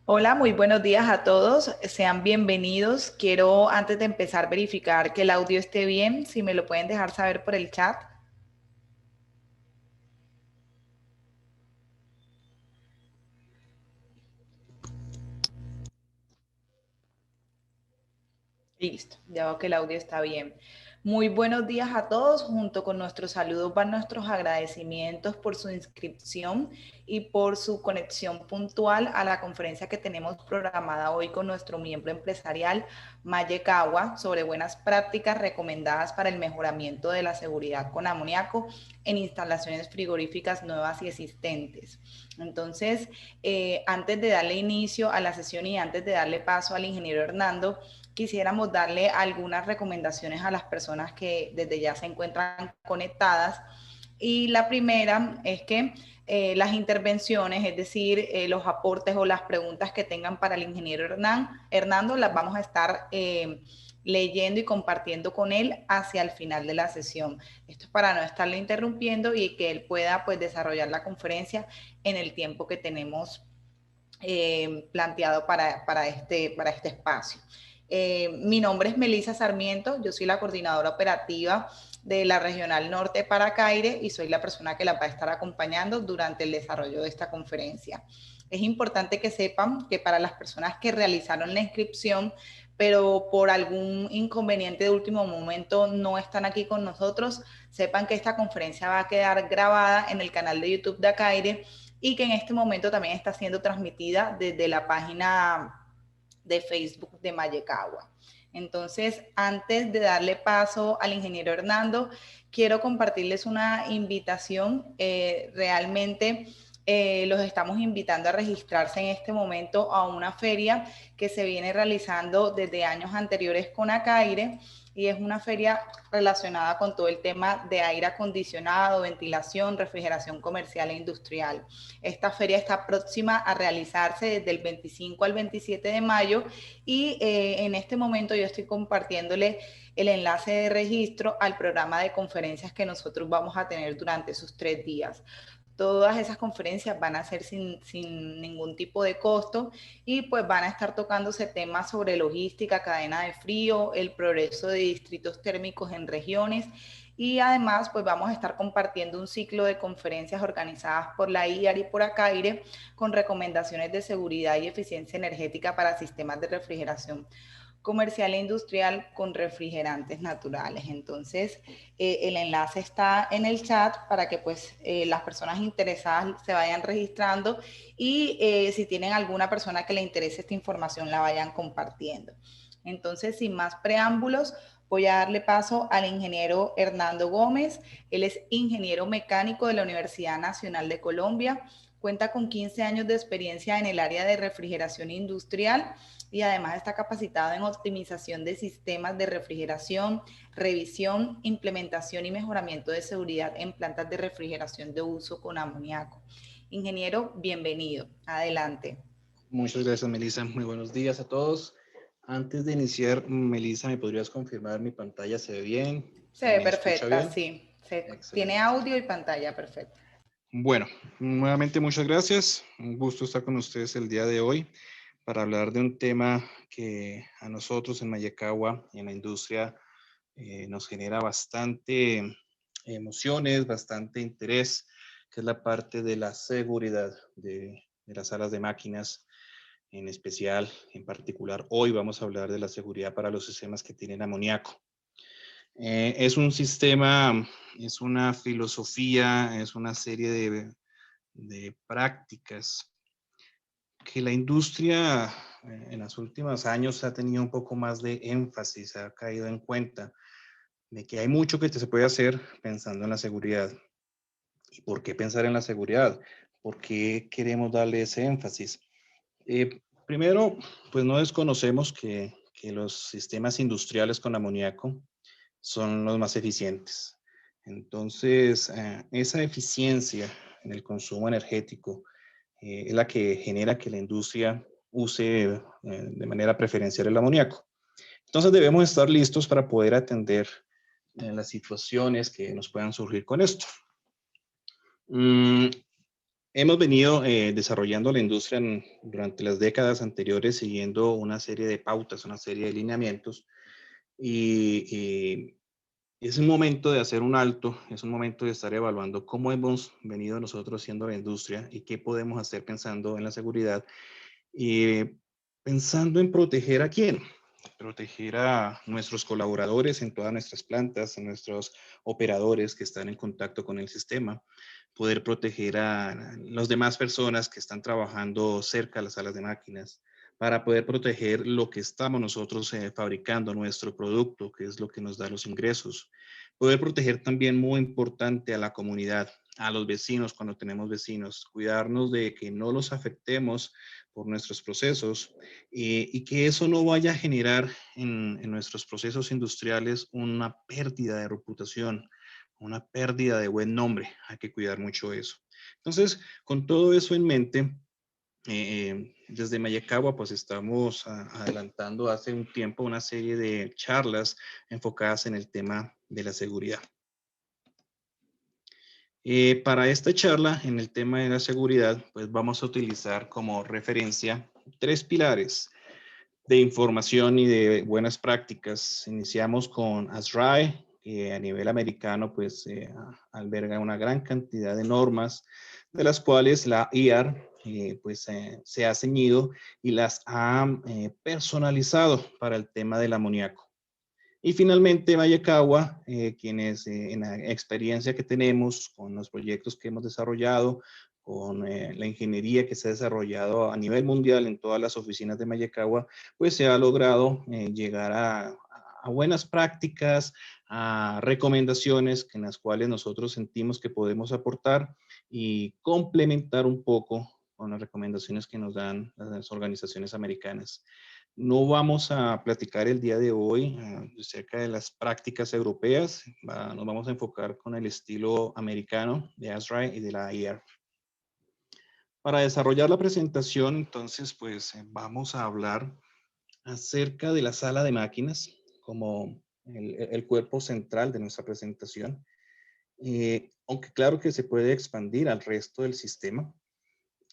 Hola, muy buenos días a todos. Sean bienvenidos. Quiero antes de empezar verificar que el audio esté bien. Si me lo pueden dejar saber por el chat. Listo, ya veo que el audio está bien. Muy buenos días a todos. Junto con nuestros saludos van nuestros agradecimientos por su inscripción y por su conexión puntual a la conferencia que tenemos programada hoy con nuestro miembro empresarial, Maye Cagua, sobre buenas prácticas recomendadas para el mejoramiento de la seguridad con amoníaco en instalaciones frigoríficas nuevas y existentes. Entonces, antes de darle inicio a la sesión y antes de darle paso al ingeniero Hernando, quisiéramos darle algunas recomendaciones a las personas que desde ya se encuentran conectadas. Y la primera es que las intervenciones, es decir, los aportes o las preguntas que tengan para el ingeniero Hernando, las vamos a estar leyendo y compartiendo con él hacia el final de la sesión. Esto es para no estarle interrumpiendo y que él pueda pues desarrollar la conferencia en el tiempo que tenemos planteado para este espacio. Mi nombre es Melisa Sarmiento, yo soy la coordinadora operativa de la Regional Norte para Caire y soy la persona que la va a estar acompañando durante el desarrollo de esta conferencia. Es importante que sepan que para las personas que realizaron la inscripción, pero por algún inconveniente de último momento no están aquí con nosotros, sepan que esta conferencia va a quedar grabada en el canal de YouTube de Acaire y que en este momento también está siendo transmitida desde la página de Facebook de Mayecagua. Entonces, antes de darle paso al ingeniero Hernando, quiero compartirles una invitación. Realmente los estamos invitando a registrarse en este momento a una feria que se viene realizando desde años anteriores con Acaire y es una feria relacionada con todo el tema de aire acondicionado, ventilación, refrigeración comercial e industrial. Esta feria está próxima a realizarse desde el 25 al 27 de mayo y en este momento yo estoy compartiéndole el enlace de registro al programa de conferencias que nosotros vamos a tener durante esos 3 días. Todas esas conferencias van a ser sin ningún tipo de costo y pues van a estar tocándose temas sobre logística, cadena de frío, el progreso de distritos térmicos en regiones y además pues vamos a estar compartiendo un ciclo de conferencias organizadas por la IAR y por Acaire con recomendaciones de seguridad y eficiencia energética para sistemas de refrigeración comercial e industrial con refrigerantes naturales. Entonces, el enlace está en el chat para que pues las personas interesadas se vayan registrando y si tienen alguna persona que le interese esta información la vayan compartiendo. Entonces, sin más preámbulos, voy a darle paso al ingeniero Hernando Gómez. Él es ingeniero mecánico de la Universidad Nacional de Colombia. Cuenta con 15 años de experiencia en el área de refrigeración industrial y además está capacitado en optimización de sistemas de refrigeración, revisión, implementación y mejoramiento de seguridad en plantas de refrigeración de uso con amoníaco. Ingeniero, bienvenido. Adelante. Muchas gracias, Melissa. Muy buenos días a todos. Antes de iniciar, Melissa, ¿me podrías confirmar mi pantalla se ve bien? Se ¿Se ve me escucha perfecta, bien? sí. Tiene Excelente. audio y pantalla perfecta. Bueno, nuevamente muchas gracias. Un gusto estar con ustedes el día de hoy para hablar de un tema que a nosotros en Mayecagua y en la industria nos genera bastante emociones, bastante interés, que es la parte de la seguridad de las salas de máquinas. En especial, en particular, hoy vamos a hablar de la seguridad para los sistemas que tienen amoníaco. Es un sistema, es una filosofía, es una serie de prácticas que la industria en los últimos años ha tenido un poco más de énfasis, ha caído en cuenta de que hay mucho que se puede hacer pensando en la seguridad. ¿Y por qué pensar en la seguridad? ¿Por qué queremos darle ese énfasis? Primero, pues no desconocemos que los sistemas industriales con amoníaco son los más eficientes. Entonces, esa eficiencia en el consumo energético es la que genera que la industria use de manera preferencial el amoníaco. Entonces, debemos estar listos para poder atender las situaciones que nos puedan surgir con esto. Hemos venido desarrollando la industria durante las décadas anteriores siguiendo una serie de pautas, una serie de lineamientos y es un momento de hacer un alto, es un momento de estar evaluando cómo hemos venido nosotros haciendo la industria y qué podemos hacer pensando en la seguridad y pensando en proteger a quién, proteger a nuestros colaboradores en todas nuestras plantas, a nuestros operadores que están en contacto con el sistema, poder proteger a las demás personas que están trabajando cerca de las salas de máquinas, para poder proteger lo que estamos nosotros fabricando, nuestro producto, que es lo que nos da los ingresos. Poder proteger también, muy importante, a la comunidad, a los vecinos cuando tenemos vecinos, cuidarnos de que no los afectemos por nuestros procesos y que eso no vaya a generar en nuestros procesos industriales una pérdida de reputación, una pérdida de buen nombre. Hay que cuidar mucho eso. Entonces, con todo eso en mente, desde Mayacagua, pues estamos adelantando hace un tiempo una serie de charlas enfocadas en el tema de la seguridad. Para esta charla, en el tema de la seguridad, pues vamos a utilizar como referencia 3 pilares de información y de buenas prácticas. Iniciamos con ASRAE, que a nivel americano pues alberga una gran cantidad de normas, de las cuales la IAR se ha ceñido y las ha personalizado para el tema del amoníaco. Y finalmente, Vallecagua, quienes en la experiencia que tenemos con los proyectos que hemos desarrollado, con la ingeniería que se ha desarrollado a nivel mundial en todas las oficinas de Vallecagua, pues se ha logrado llegar a buenas prácticas, a recomendaciones en las cuales nosotros sentimos que podemos aportar y complementar un poco con las recomendaciones que nos dan las organizaciones americanas. No vamos a platicar el día de hoy acerca de las prácticas europeas. Nos vamos a enfocar con el estilo americano de ASRAE y de la IAR. Para desarrollar la presentación, entonces, pues vamos a hablar acerca de la sala de máquinas como el cuerpo central de nuestra presentación. Aunque claro que se puede expandir al resto del sistema.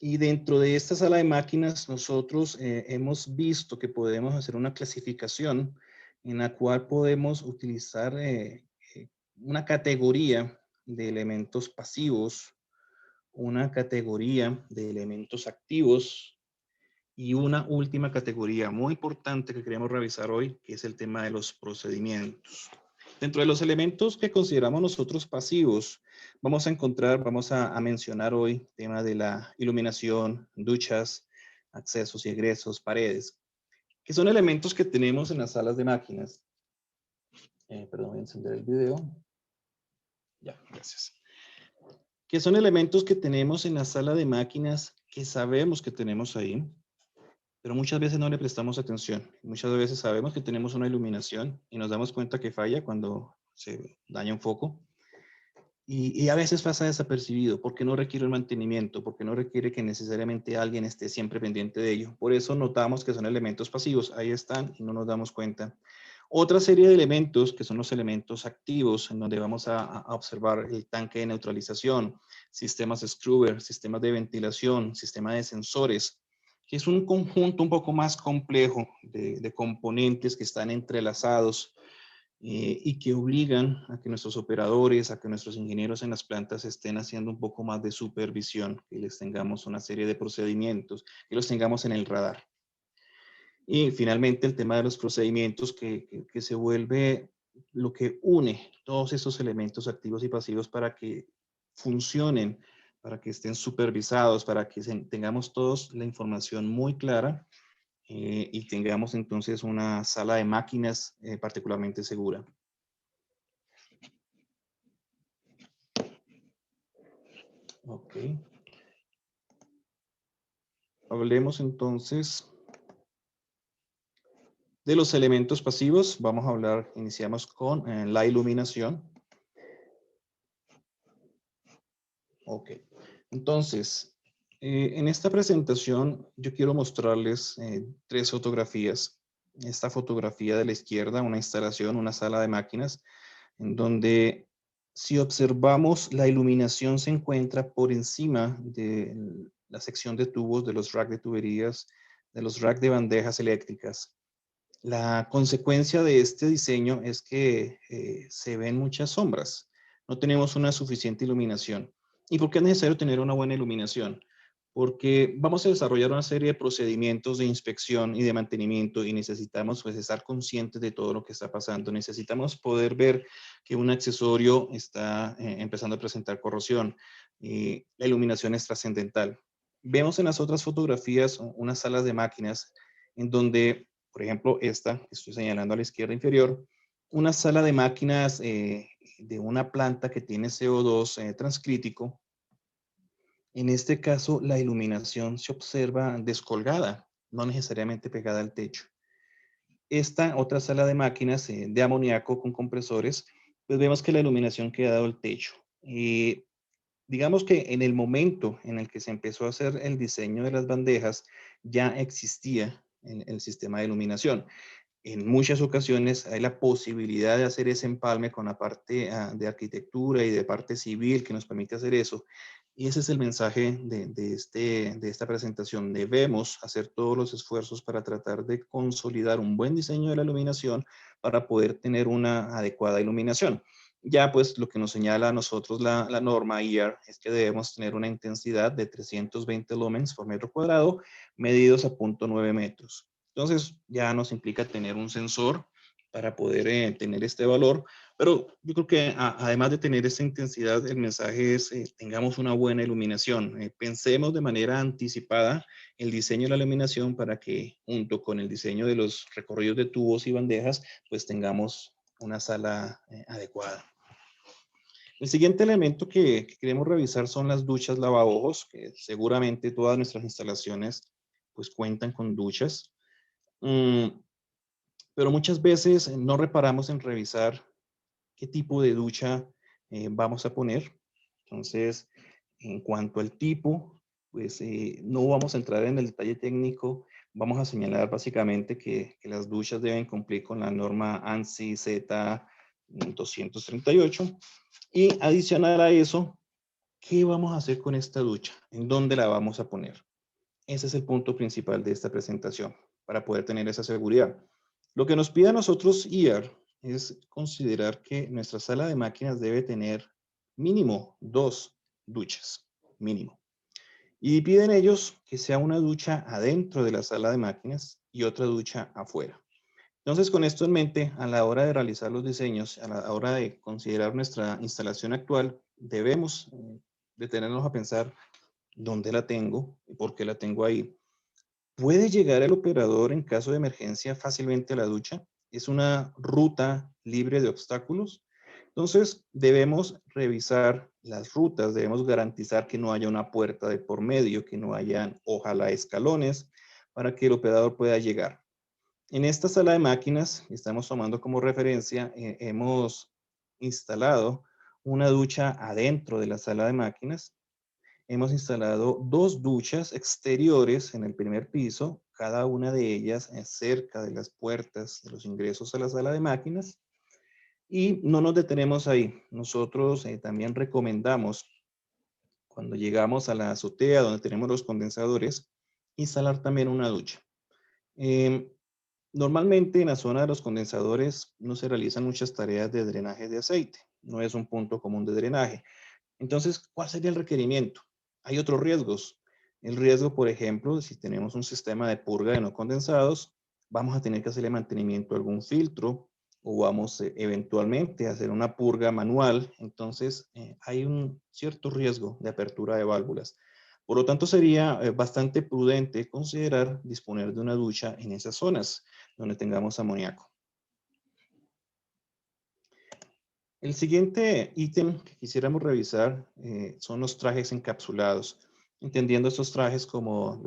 Y dentro de esta sala de máquinas, nosotros hemos visto que podemos hacer una clasificación en la cual podemos utilizar una categoría de elementos pasivos, una categoría de elementos activos y una última categoría muy importante que queremos revisar hoy, que es el tema de los procedimientos. Dentro de los elementos que consideramos nosotros pasivos, vamos a mencionar hoy tema de la iluminación, duchas, accesos y egresos, paredes, que son elementos que tenemos en las salas de máquinas. Perdón, voy a encender el video. Ya, gracias. Que son elementos que tenemos en la sala de máquinas que sabemos que tenemos ahí, pero muchas veces no le prestamos atención. Muchas veces sabemos que tenemos una iluminación y nos damos cuenta que falla cuando se daña un foco. Y a veces pasa desapercibido porque no requiere un mantenimiento, porque no requiere que necesariamente alguien esté siempre pendiente de ello. Por eso notamos que son elementos pasivos. Ahí están y no nos damos cuenta. Otra serie de elementos que son los elementos activos, en donde vamos a observar el tanque de neutralización, sistemas Struver, sistemas de ventilación, sistema de sensores, que es un conjunto un poco más complejo de componentes que están entrelazados y que obligan a que nuestros operadores, a que nuestros ingenieros en las plantas estén haciendo un poco más de supervisión, que les tengamos una serie de procedimientos, que los tengamos en el radar. Y finalmente el tema de los procedimientos que se vuelve lo que une todos estos elementos activos y pasivos para que funcionen, para que estén supervisados, para que tengamos todos la información muy clara y tengamos entonces una sala de máquinas particularmente segura. Ok. Hablemos entonces de los elementos pasivos. Vamos a hablar, iniciamos con la iluminación. Ok. Entonces, en esta presentación yo quiero mostrarles 3 fotografías. Esta fotografía de la izquierda, una instalación, una sala de máquinas, en donde Si observamos, la iluminación se encuentra por encima de la sección de tubos, de los racks de tuberías, de los racks de bandejas eléctricas. La consecuencia de este diseño es que se ven muchas sombras. No tenemos una suficiente iluminación. ¿Y por qué es necesario tener una buena iluminación? Porque vamos a desarrollar una serie de procedimientos de inspección y de mantenimiento y necesitamos pues estar conscientes de todo lo que está pasando. Necesitamos poder ver que un accesorio está empezando a presentar corrosión. Y la iluminación es trascendental. Vemos en las otras fotografías unas salas de máquinas en donde, por ejemplo, esta que estoy señalando a la izquierda inferior, una sala de máquinas de una planta que tiene CO2 transcrítico. En este caso, la iluminación se observa descolgada, no necesariamente pegada al techo. Esta otra sala de máquinas de amoníaco con compresores, pues vemos que la iluminación queda dado al techo. Digamos que en el momento en el que se empezó a hacer el diseño de las bandejas, ya existía el sistema de iluminación. En muchas ocasiones hay la posibilidad de hacer ese empalme con la parte de arquitectura y de parte civil que nos permite hacer eso. Y ese es el mensaje de esta presentación. Debemos hacer todos los esfuerzos para tratar de consolidar un buen diseño de la iluminación para poder tener una adecuada iluminación. Ya pues lo que nos señala a nosotros la norma IAR es que debemos tener una intensidad de 320 lumens por metro cuadrado medidos a 0.9 metros. Entonces ya nos implica tener un sensor para poder tener este valor, pero yo creo que además de tener esta intensidad, el mensaje es tengamos una buena iluminación. Pensemos de manera anticipada el diseño de la iluminación para que junto con el diseño de los recorridos de tubos y bandejas, pues tengamos una sala adecuada. El siguiente elemento que queremos revisar son las duchas lavabojos, que seguramente todas nuestras instalaciones pues cuentan con duchas. Pero muchas veces no reparamos en revisar qué tipo de ducha vamos a poner. Entonces, en cuanto al tipo, pues no vamos a entrar en el detalle técnico. Vamos a señalar básicamente que las duchas deben cumplir con la norma ANSI Z 238. Y adicional a eso, ¿qué vamos a hacer con esta ducha? ¿En dónde la vamos a poner? Ese es el punto principal de esta presentación, para poder tener esa seguridad. Lo que nos pide a nosotros IAR es considerar que nuestra sala de máquinas debe tener mínimo 2 duchas, mínimo. Y piden ellos que sea una ducha adentro de la sala de máquinas y otra ducha afuera. Entonces, con esto en mente, a la hora de realizar los diseños, a la hora de considerar nuestra instalación actual, debemos detenernos a pensar dónde la tengo y por qué la tengo ahí. ¿Puede llegar el operador en caso de emergencia fácilmente a la ducha? ¿Es una ruta libre de obstáculos? Entonces, debemos revisar las rutas, debemos garantizar que no haya una puerta de por medio, que no haya, ojalá, escalones para que el operador pueda llegar. En esta sala de máquinas, estamos tomando como referencia, hemos instalado una ducha adentro de la sala de máquinas. Hemos instalado 2 duchas exteriores en el primer piso, cada una de ellas cerca de las puertas de los ingresos a la sala de máquinas. Y no nos detenemos ahí. Nosotros también recomendamos, cuando llegamos a la azotea donde tenemos los condensadores, instalar también una ducha. Em, Normalmente en la zona de los condensadores no se realizan muchas tareas de drenaje de aceite. No es un punto común de drenaje. Entonces, ¿cuál sería el requerimiento? Hay otros riesgos. El riesgo, por ejemplo, si tenemos un sistema de purga de no condensados, vamos a tener que hacerle mantenimiento a algún filtro o vamos eventualmente a hacer una purga manual. Entonces, hay un cierto riesgo de apertura de válvulas. Por lo tanto, sería bastante prudente considerar disponer de una ducha en esas zonas donde tengamos amoníaco. El siguiente ítem que quisiéramos revisar son los trajes encapsulados, entendiendo estos trajes como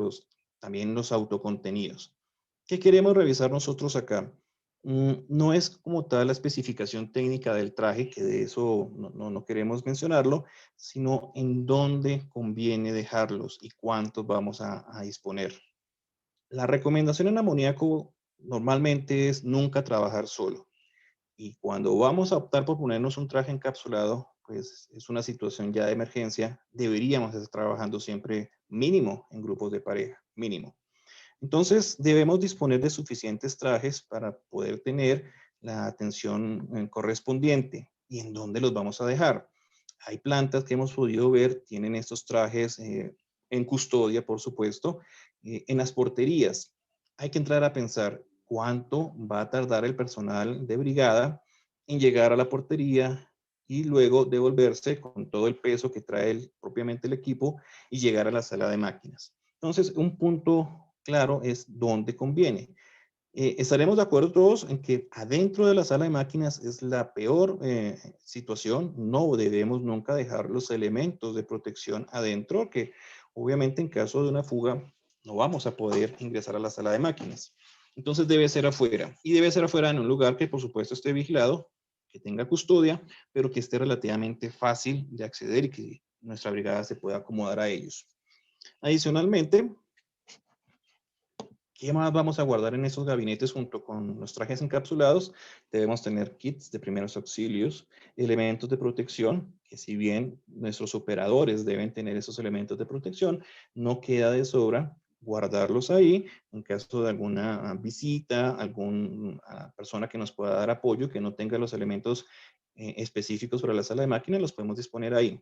también los autocontenidos. ¿Qué queremos revisar nosotros acá? No es como tal la especificación técnica del traje, que de eso no queremos mencionarlo, sino en dónde conviene dejarlos y cuántos vamos a disponer. La recomendación en amoníaco normalmente es nunca trabajar solo. Y cuando vamos a optar por ponernos un traje encapsulado, pues es una situación ya de emergencia, deberíamos estar trabajando siempre mínimo en grupos de pareja, mínimo. Entonces, debemos disponer de suficientes trajes para poder tener la atención correspondiente. ¿Y en dónde los vamos a dejar? Hay plantas que hemos podido ver, tienen estos trajes en custodia, por supuesto, en las porterías. Hay que entrar a pensar cuánto va a tardar el personal de brigada en llegar a la portería y luego devolverse con todo el peso que trae propiamente el equipo y llegar a la sala de máquinas. Entonces, un punto claro es dónde conviene. Estaremos de acuerdo todos en que adentro de la sala de máquinas es la peor situación. No debemos nunca dejar los elementos de protección adentro, que obviamente en caso de una fuga no vamos a poder ingresar a la sala de máquinas. Entonces debe ser afuera. Y debe ser afuera en un lugar que por supuesto esté vigilado, que tenga custodia, pero que esté relativamente fácil de acceder y que nuestra brigada se pueda acomodar a ellos. Adicionalmente, ¿qué más vamos a guardar en esos gabinetes junto con los trajes encapsulados? Debemos tener kits de primeros auxilios, elementos de protección, que si bien nuestros operadores deben tener esos elementos de protección, no queda de sobra guardarlos ahí en caso de alguna visita, alguna persona que nos pueda dar apoyo, que no tenga los elementos específicos para la sala de máquinas, los podemos disponer ahí.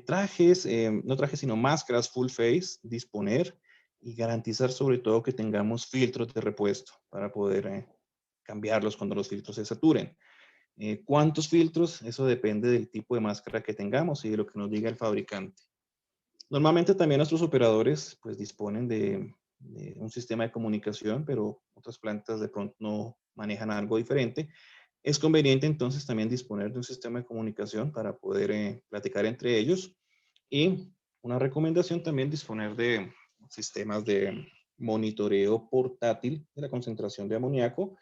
Trajes, no trajes, sino máscaras full face, disponer y garantizar sobre todo que tengamos filtros de repuesto para poder cambiarlos cuando los filtros se saturen. ¿Cuántos filtros? Eso depende del tipo de máscara que tengamos y de lo que nos diga el fabricante. Normalmente también nuestros operadores pues disponen de un sistema de comunicación, pero otras plantas de pronto no manejan algo diferente. Es conveniente entonces también disponer de un sistema de comunicación para poder platicar entre ellos y una recomendación también disponer de sistemas de monitoreo portátil de la concentración de amoníaco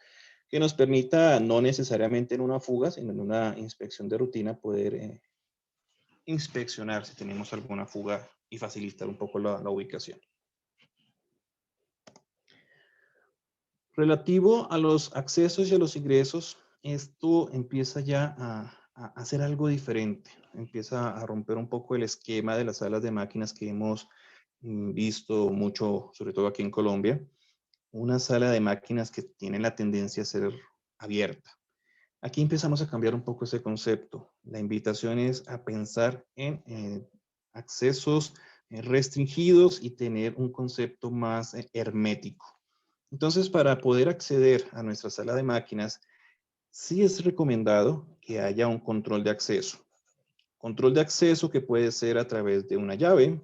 que nos permita no necesariamente en una fuga, sino en una inspección de rutina poder inspeccionar si tenemos alguna fuga y facilitar un poco la ubicación. Relativo a los accesos y a los ingresos, esto empieza ya a hacer algo diferente, empieza a romper un poco el esquema de las salas de máquinas que hemos visto mucho, sobre todo aquí en Colombia, una sala de máquinas que tiene la tendencia a ser abierta. Aquí empezamos a cambiar un poco ese concepto. La invitación es a pensar en accesos restringidos y tener un concepto más hermético. Entonces, para poder acceder a nuestra sala de máquinas, sí es recomendado que haya un control de acceso. Control de acceso que puede ser a través de una llave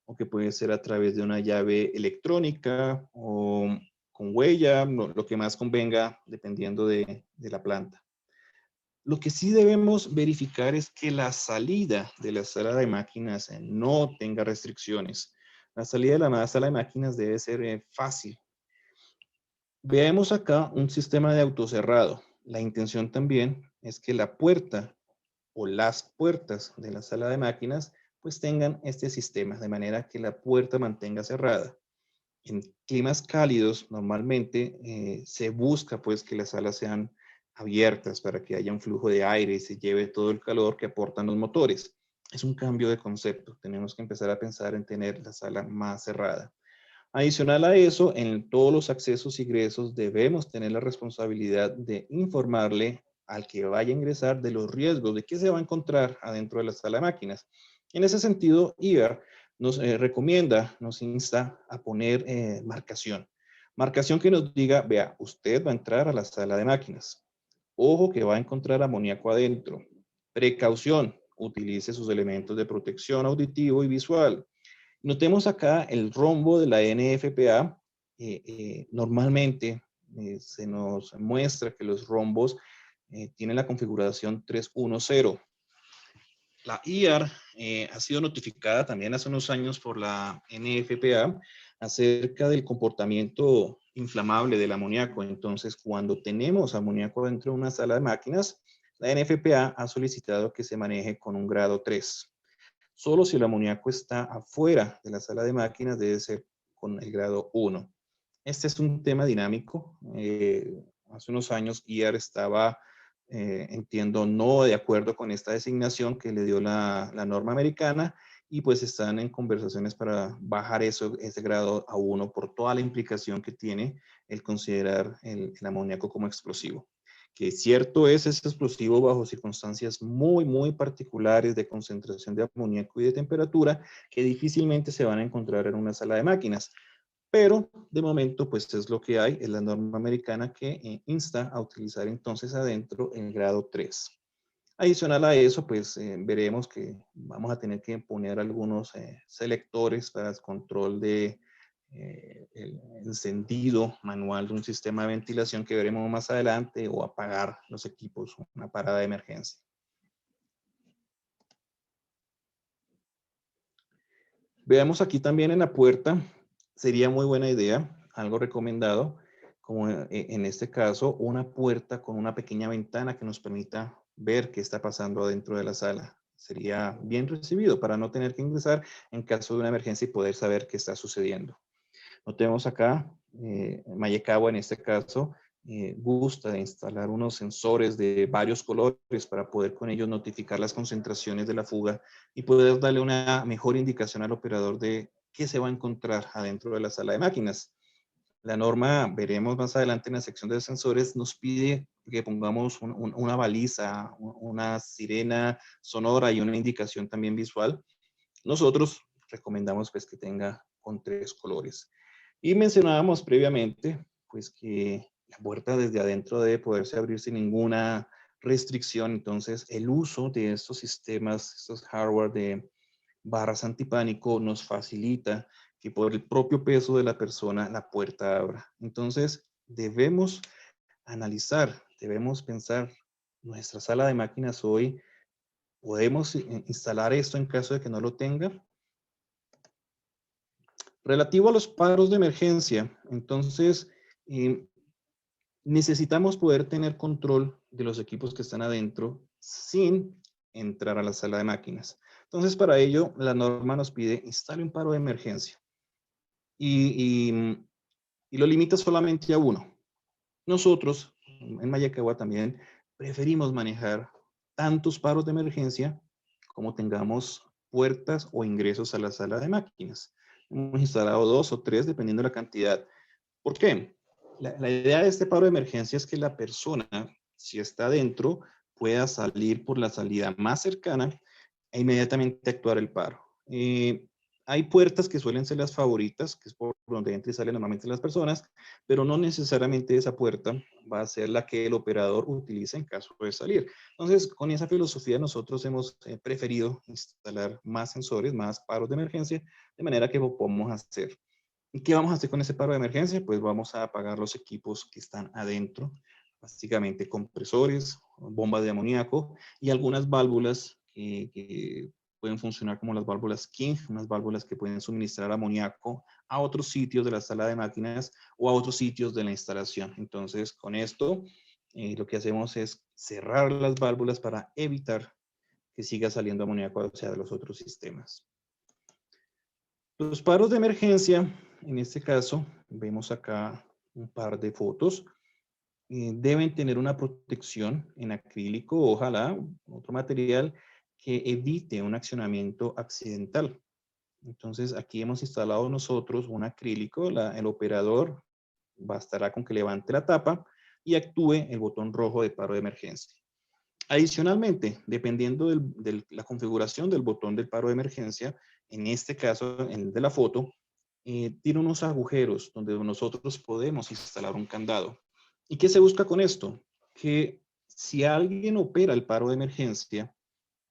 o que puede ser a través de una llave electrónica o con huella, lo que más convenga dependiendo de la planta. Lo que sí debemos verificar es que la salida de la sala de máquinas no tenga restricciones. La salida de la sala de máquinas debe ser fácil. Veamos acá un sistema de autocerrado. La intención también es que la puerta o las puertas de la sala de máquinas pues tengan este sistema, de manera que la puerta mantenga cerrada. En climas cálidos normalmente se busca pues que las salas sean abiertas para que haya un flujo de aire y se lleve todo el calor que aportan los motores. Es un cambio de concepto. Tenemos que empezar a pensar en tener la sala más cerrada. Adicional a eso, en todos los accesos y ingresos debemos tener la responsabilidad de informarle al que vaya a ingresar de los riesgos, de qué se va a encontrar adentro de la sala de máquinas. En ese sentido, IBER nos recomienda, nos insta a poner marcación. Marcación que nos diga, vea, usted va a entrar a la sala de máquinas. Ojo que va a encontrar amoníaco adentro. Precaución, utilice sus elementos de protección auditivo y visual. Notemos acá el rombo de la NFPA. Normalmente se nos muestra que los rombos tienen la configuración 310. La IAR ha sido notificada también hace unos años por la NFPA acerca del comportamiento inflamable del amoníaco. Entonces, cuando tenemos amoníaco dentro de una sala de máquinas, la NFPA ha solicitado que se maneje con un grado 3. Solo si el amoníaco está afuera de la sala de máquinas debe ser con el grado 1. Este es un tema dinámico. Hace unos años IAR estaba entiendo, no de acuerdo con esta designación que le dio la norma americana, y pues están en conversaciones para bajar ese grado a 1 por toda la implicación que tiene el considerar el amoníaco como explosivo. Que cierto es explosivo bajo circunstancias muy, muy particulares de concentración de amoníaco y de temperatura que difícilmente se van a encontrar en una sala de máquinas. Pero de momento, pues es lo que hay, es la norma americana que insta a utilizar entonces adentro el grado 3. Adicional a eso, pues veremos que vamos a tener que poner algunos selectores para el control de el encendido manual de un sistema de ventilación que veremos más adelante, o apagar los equipos, una parada de emergencia. Veamos aquí también en la puerta, sería muy buena idea, algo recomendado, como en este caso, una puerta con una pequeña ventana que nos permita ver qué está pasando adentro de la sala. Sería bien recibido para no tener que ingresar en caso de una emergencia y poder saber qué está sucediendo. Notemos acá, Mayekawa en este caso, gusta instalar unos sensores de varios colores para poder con ellos notificar las concentraciones de la fuga y poder darle una mejor indicación al operador de qué se va a encontrar adentro de la sala de máquinas. La norma, veremos más adelante en la sección de sensores, nos pide que pongamos una baliza, una sirena sonora y una indicación también visual. Nosotros recomendamos pues que tenga con 3 colores. Y mencionábamos previamente, pues que la puerta desde adentro debe poderse abrir sin ninguna restricción. Entonces, el uso de estos sistemas, estos hardware de barras antipánico nos facilita que por el propio peso de la persona la puerta abra. Entonces, debemos analizar, debemos pensar, nuestra sala de máquinas hoy, ¿podemos instalar esto en caso de que no lo tenga? Relativo a los paros de emergencia, entonces necesitamos poder tener control de los equipos que están adentro sin entrar a la sala de máquinas. Entonces, para ello, la norma nos pide instale un paro de emergencia y lo limita solamente a uno. Nosotros, en Mayekawa también, preferimos manejar tantos paros de emergencia como tengamos puertas o ingresos a la sala de máquinas. Hemos instalado 2 o 3 dependiendo de la cantidad. ¿Por qué? La idea de este paro de emergencia es que la persona, si está dentro, pueda salir por la salida más cercana e inmediatamente actuar el paro. Hay puertas que suelen ser las favoritas, que es por donde entran y salen normalmente las personas, pero no necesariamente esa puerta va a ser la que el operador utilice en caso de salir. Entonces, con esa filosofía nosotros hemos preferido instalar más sensores, más paros de emergencia, de manera que lo podamos hacer. ¿Y qué vamos a hacer con ese paro de emergencia? Pues vamos a apagar los equipos que están adentro, básicamente compresores, bombas de amoníaco y algunas válvulas que pueden funcionar como las válvulas King, unas válvulas que pueden suministrar amoníaco a otros sitios de la sala de máquinas o a otros sitios de la instalación. Entonces, con esto, lo que hacemos es cerrar las válvulas para evitar que siga saliendo amoníaco hacia los otros sistemas. Los paros de emergencia, en este caso, vemos acá un par de fotos, deben tener una protección en acrílico, ojalá otro material que evite un accionamiento accidental. Entonces, aquí hemos instalado nosotros un acrílico, el operador bastará con que levante la tapa y actúe el botón rojo de paro de emergencia. Adicionalmente, dependiendo de la configuración del botón del paro de emergencia, en este caso, el de la foto, tiene unos agujeros donde nosotros podemos instalar un candado. ¿Y qué se busca con esto? Que si alguien opera el paro de emergencia,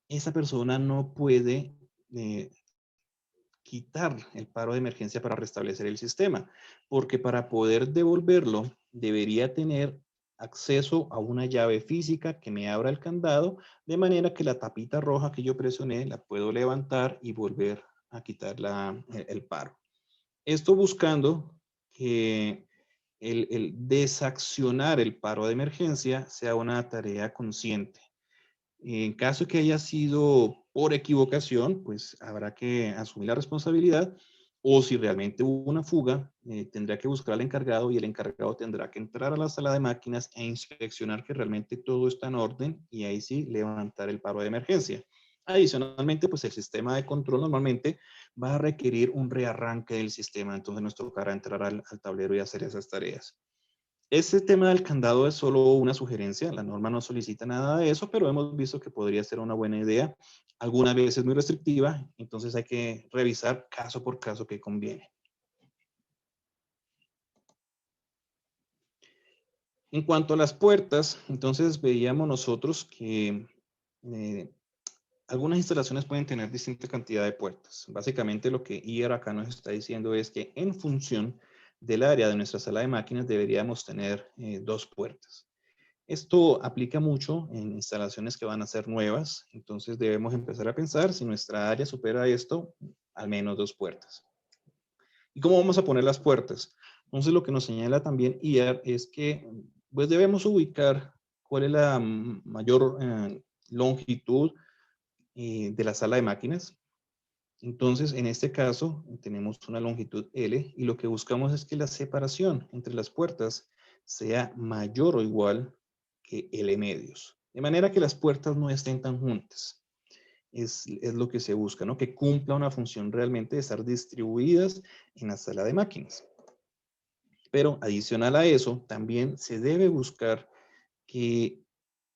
esa persona no puede quitar el paro de emergencia para restablecer el sistema, porque para poder devolverlo debería tener acceso a una llave física que me abra el candado, de manera que la tapita roja que yo presioné la puedo levantar y volver a quitar el paro. Esto buscando que el desaccionar el paro de emergencia sea una tarea consciente. En caso que haya sido por equivocación, pues habrá que asumir la responsabilidad O si realmente hubo una fuga, tendrá que buscar al encargado y el encargado tendrá que entrar a la sala de máquinas e inspeccionar que realmente todo está en orden y ahí sí levantar el paro de emergencia. Adicionalmente, pues el sistema de control normalmente va a requerir un rearranque del sistema, entonces nos tocará entrar al tablero y hacer esas tareas. Este tema del candado es solo una sugerencia, la norma no solicita nada de eso, pero hemos visto que podría ser una buena idea. Algunas veces muy restrictiva, entonces hay que revisar caso por caso qué conviene. En cuanto a las puertas, entonces veíamos nosotros que eh, algunas instalaciones pueden tener distinta cantidad de puertas. Básicamente lo que IAR acá nos está diciendo es que en función del área de nuestra sala de máquinas deberíamos tener 2 puertas. Esto aplica mucho en instalaciones que van a ser nuevas, entonces debemos empezar a pensar si nuestra área supera esto, al menos 2 puertas. ¿Y cómo vamos a poner las puertas? Entonces lo que nos señala también IAR es que pues debemos ubicar cuál es la mayor longitud de la sala de máquinas. Entonces, en este caso, tenemos una longitud L y lo que buscamos es que la separación entre las puertas sea mayor o igual que L medios. De manera que las puertas no estén tan juntas. Es lo que se busca, ¿no? Que cumpla una función realmente de estar distribuidas en la sala de máquinas. Pero adicional a eso, también se debe buscar que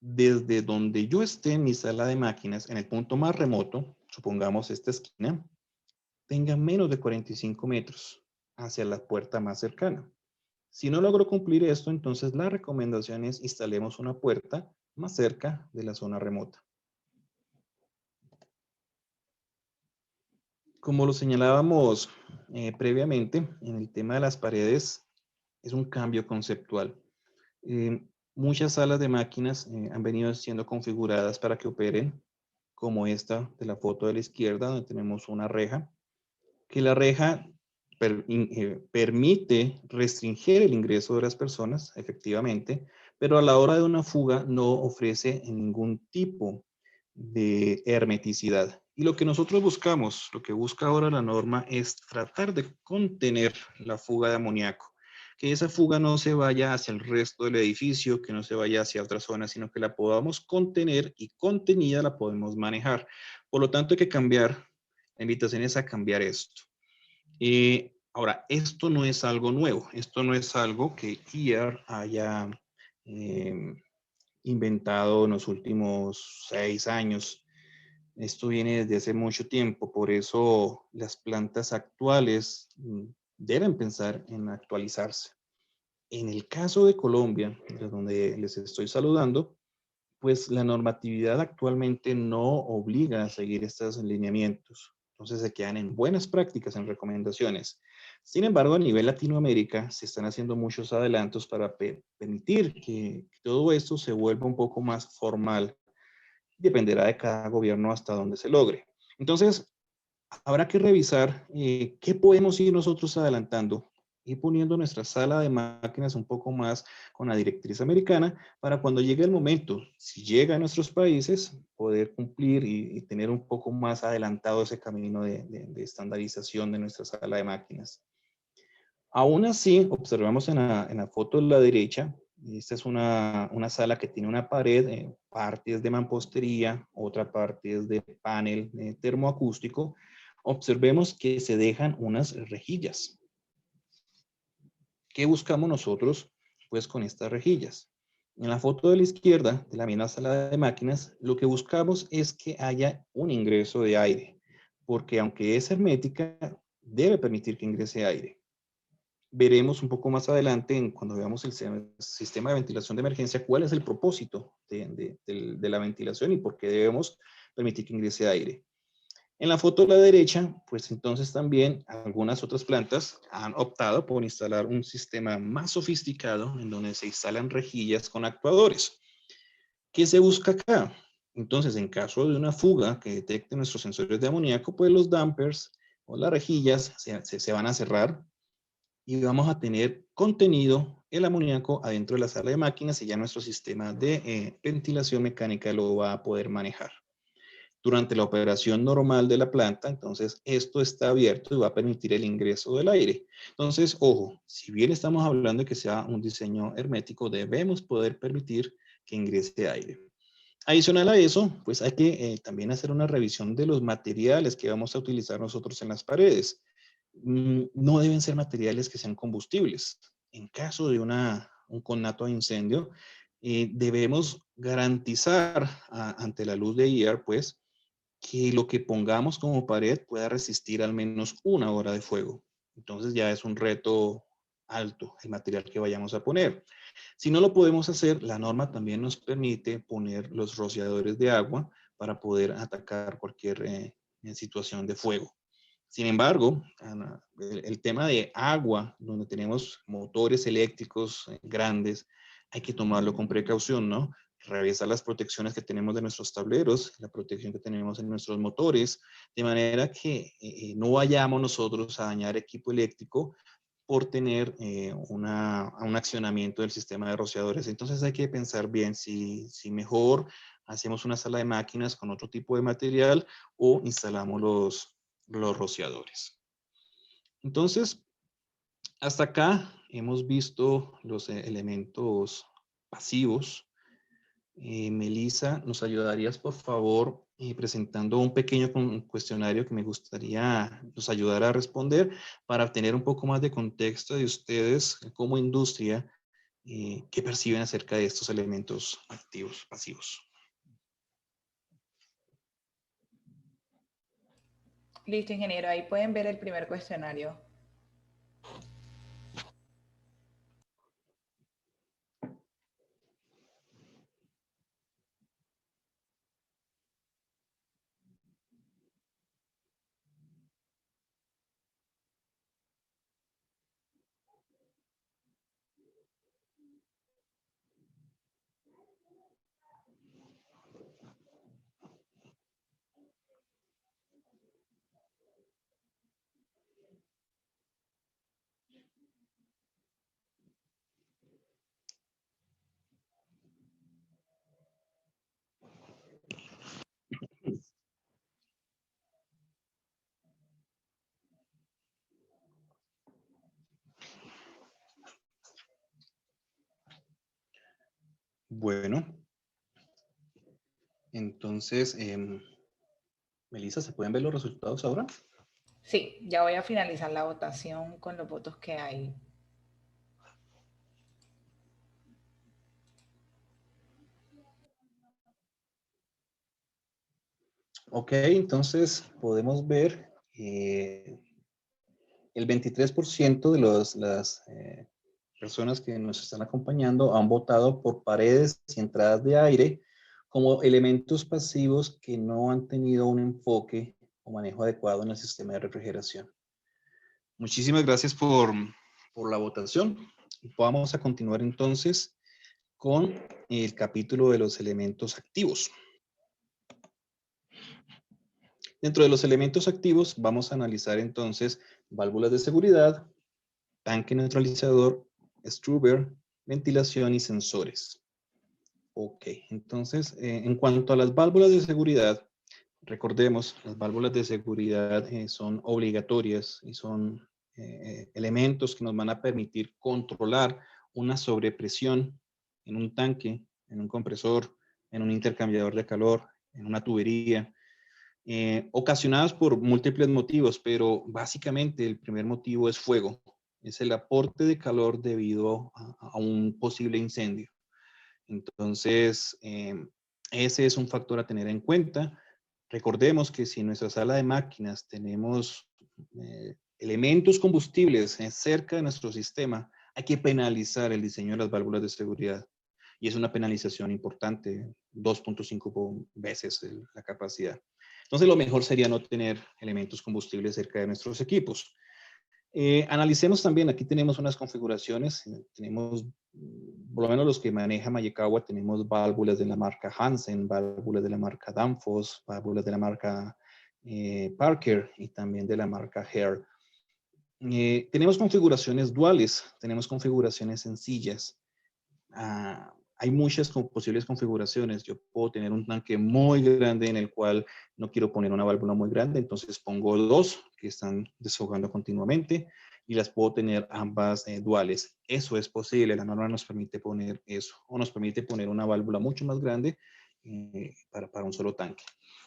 desde donde yo esté en mi sala de máquinas, en el punto más remoto, supongamos esta esquina, tenga menos de 45 metros hacia la puerta más cercana. Si no logro cumplir esto, entonces la recomendación es instalemos una puerta más cerca de la zona remota. Como lo señalábamos previamente, en el tema de las paredes es un cambio conceptual. Muchas salas de máquinas han venido siendo configuradas para que operen como esta de la foto de la izquierda, donde tenemos una reja, que la reja permite restringir el ingreso de las personas, efectivamente, pero a la hora de una fuga no ofrece ningún tipo de hermeticidad. Y lo que nosotros buscamos, lo que busca ahora la norma es tratar de contener la fuga de amoníaco, que esa fuga no se vaya hacia el resto del edificio, que no se vaya hacia otra zona, sino que la podamos contener y contenida la podemos manejar. Por lo tanto, hay que cambiar, la invitación es a cambiar esto. Ahora, esto no es algo nuevo, esto no es algo que IAR haya inventado en los últimos 6 años. Esto viene desde hace mucho tiempo, por eso las plantas actuales deben pensar en actualizarse. En el caso de Colombia, de donde les estoy saludando, pues la normatividad actualmente no obliga a seguir estos lineamientos. Entonces se quedan en buenas prácticas, en recomendaciones. Sin embargo, a nivel Latinoamérica se están haciendo muchos adelantos para permitir que todo esto se vuelva un poco más formal. Dependerá de cada gobierno hasta donde se logre. Entonces, habrá que revisar qué podemos ir nosotros adelantando y poniendo nuestra sala de máquinas un poco más con la directriz americana para cuando llegue el momento, si llega a nuestros países, poder cumplir y tener un poco más adelantado ese camino de estandarización de nuestra sala de máquinas. Aún así, observamos en la foto de la derecha, esta es una sala que tiene una pared, parte es de mampostería, otra parte es de panel termoacústico. Observemos que se dejan unas rejillas. ¿Qué buscamos nosotros pues con estas rejillas? En la foto de la izquierda de la misma sala de máquinas, lo que buscamos es que haya un ingreso de aire, porque aunque es hermética, debe permitir que ingrese aire. Veremos un poco más adelante, cuando veamos el sistema de ventilación de emergencia, cuál es el propósito de la ventilación y por qué debemos permitir que ingrese aire. En la foto de la derecha, pues entonces también algunas otras plantas han optado por instalar un sistema más sofisticado en donde se instalan rejillas con actuadores. ¿Qué se busca acá? Entonces, en caso de una fuga que detecte nuestros sensores de amoníaco, pues los dampers o las rejillas se van a cerrar y vamos a tener contenido el amoníaco adentro de la sala de máquinas y ya nuestro sistema de ventilación mecánica lo va a poder manejar. durante la operación normal de la planta, entonces esto está abierto y va a permitir el ingreso del aire. Entonces, ojo, si bien estamos hablando de que sea un diseño hermético, debemos poder permitir que ingrese aire. Adicional a eso, pues hay que también hacer una revisión de los materiales que vamos a utilizar nosotros en las paredes. No deben ser materiales que sean combustibles. En caso de un conato de incendio, debemos garantizar ante la luz de IR, pues, que lo que pongamos como pared pueda resistir al menos 1 hora de fuego. Entonces ya es un reto alto el material que vayamos a poner. Si no lo podemos hacer, la norma también nos permite poner los rociadores de agua para poder atacar cualquier situación de fuego. Sin embargo, Ana, el tema de agua, donde tenemos motores eléctricos grandes, hay que tomarlo con precaución, ¿no? Revisar las protecciones que tenemos de nuestros tableros, la protección que tenemos en nuestros motores, de manera que no vayamos nosotros a dañar equipo eléctrico por tener un accionamiento del sistema de rociadores. Entonces hay que pensar bien si mejor hacemos una sala de máquinas con otro tipo de material o instalamos los rociadores. Entonces, hasta acá hemos visto los elementos pasivos. Melissa, ¿nos ayudarías, por favor, presentando un pequeño cuestionario que me gustaría nos ayudara a responder para obtener un poco más de contexto de ustedes como industria, qué perciben acerca de estos elementos activos, pasivos? Listo, ingeniero. Ahí pueden ver el primer cuestionario. Bueno, entonces, Melissa, ¿se pueden ver los resultados ahora? Sí, ya voy a finalizar la votación con los votos que hay. Ok, entonces podemos ver el 23% de las personas que nos están acompañando han votado por paredes y entradas de aire como elementos pasivos que no han tenido un enfoque o manejo adecuado en el sistema de refrigeración. Muchísimas gracias por la votación. Vamos a continuar entonces con el capítulo de los elementos activos. Dentro de los elementos activos vamos a analizar entonces válvulas de seguridad, tanque neutralizador, Struber, ventilación y sensores. Ok, entonces en cuanto a las válvulas de seguridad, recordemos, las válvulas de seguridad son obligatorias y son elementos que nos van a permitir controlar una sobrepresión en un tanque, en un compresor, en un intercambiador de calor, en una tubería, ocasionadas por múltiples motivos, pero básicamente el primer motivo es fuego, es el aporte de calor debido a un posible incendio. Entonces, ese es un factor a tener en cuenta. Recordemos que si en nuestra sala de máquinas tenemos elementos combustibles cerca de nuestro sistema, hay que penalizar el diseño de las válvulas de seguridad. Y es una penalización importante, 2.5 veces la capacidad. Entonces, lo mejor sería no tener elementos combustibles cerca de nuestros equipos. Analicemos también, aquí tenemos unas configuraciones, tenemos, por lo menos los que maneja Mayekawa, tenemos válvulas de la marca Hansen, válvulas de la marca Danfoss, válvulas de la marca Parker y también de la marca Haier. Tenemos configuraciones duales, tenemos configuraciones sencillas. hay muchas posibles configuraciones. Yo puedo tener un tanque muy grande en el cual no quiero poner una válvula muy grande, entonces pongo dos que están desfogando continuamente y las puedo tener ambas duales. Eso es posible, la norma nos permite poner eso, o nos permite poner una válvula mucho más grande para un solo tanque.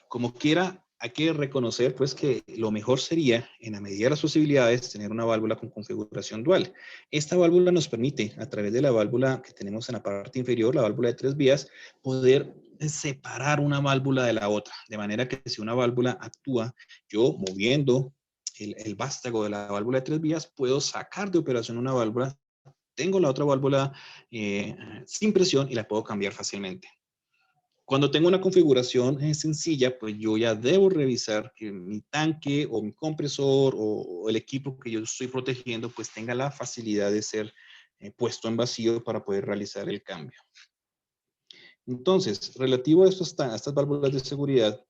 Como quiera, hay que reconocer pues que lo mejor sería, en la medida de las posibilidades, tener una válvula con configuración dual. Esta válvula nos permite, a través de la válvula que tenemos en la parte inferior, la válvula de 3 vías, poder separar una válvula de la otra, de manera que si una válvula actúa, yo moviendo el vástago de la válvula de 3 vías, puedo sacar de operación una válvula, tengo la otra válvula sin presión y la puedo cambiar fácilmente. Cuando tengo una configuración sencilla, pues yo ya debo revisar que mi tanque o mi compresor o el equipo que yo estoy protegiendo, pues tenga la facilidad de ser puesto en vacío para poder realizar el cambio. Entonces, relativo a estas válvulas de seguridad,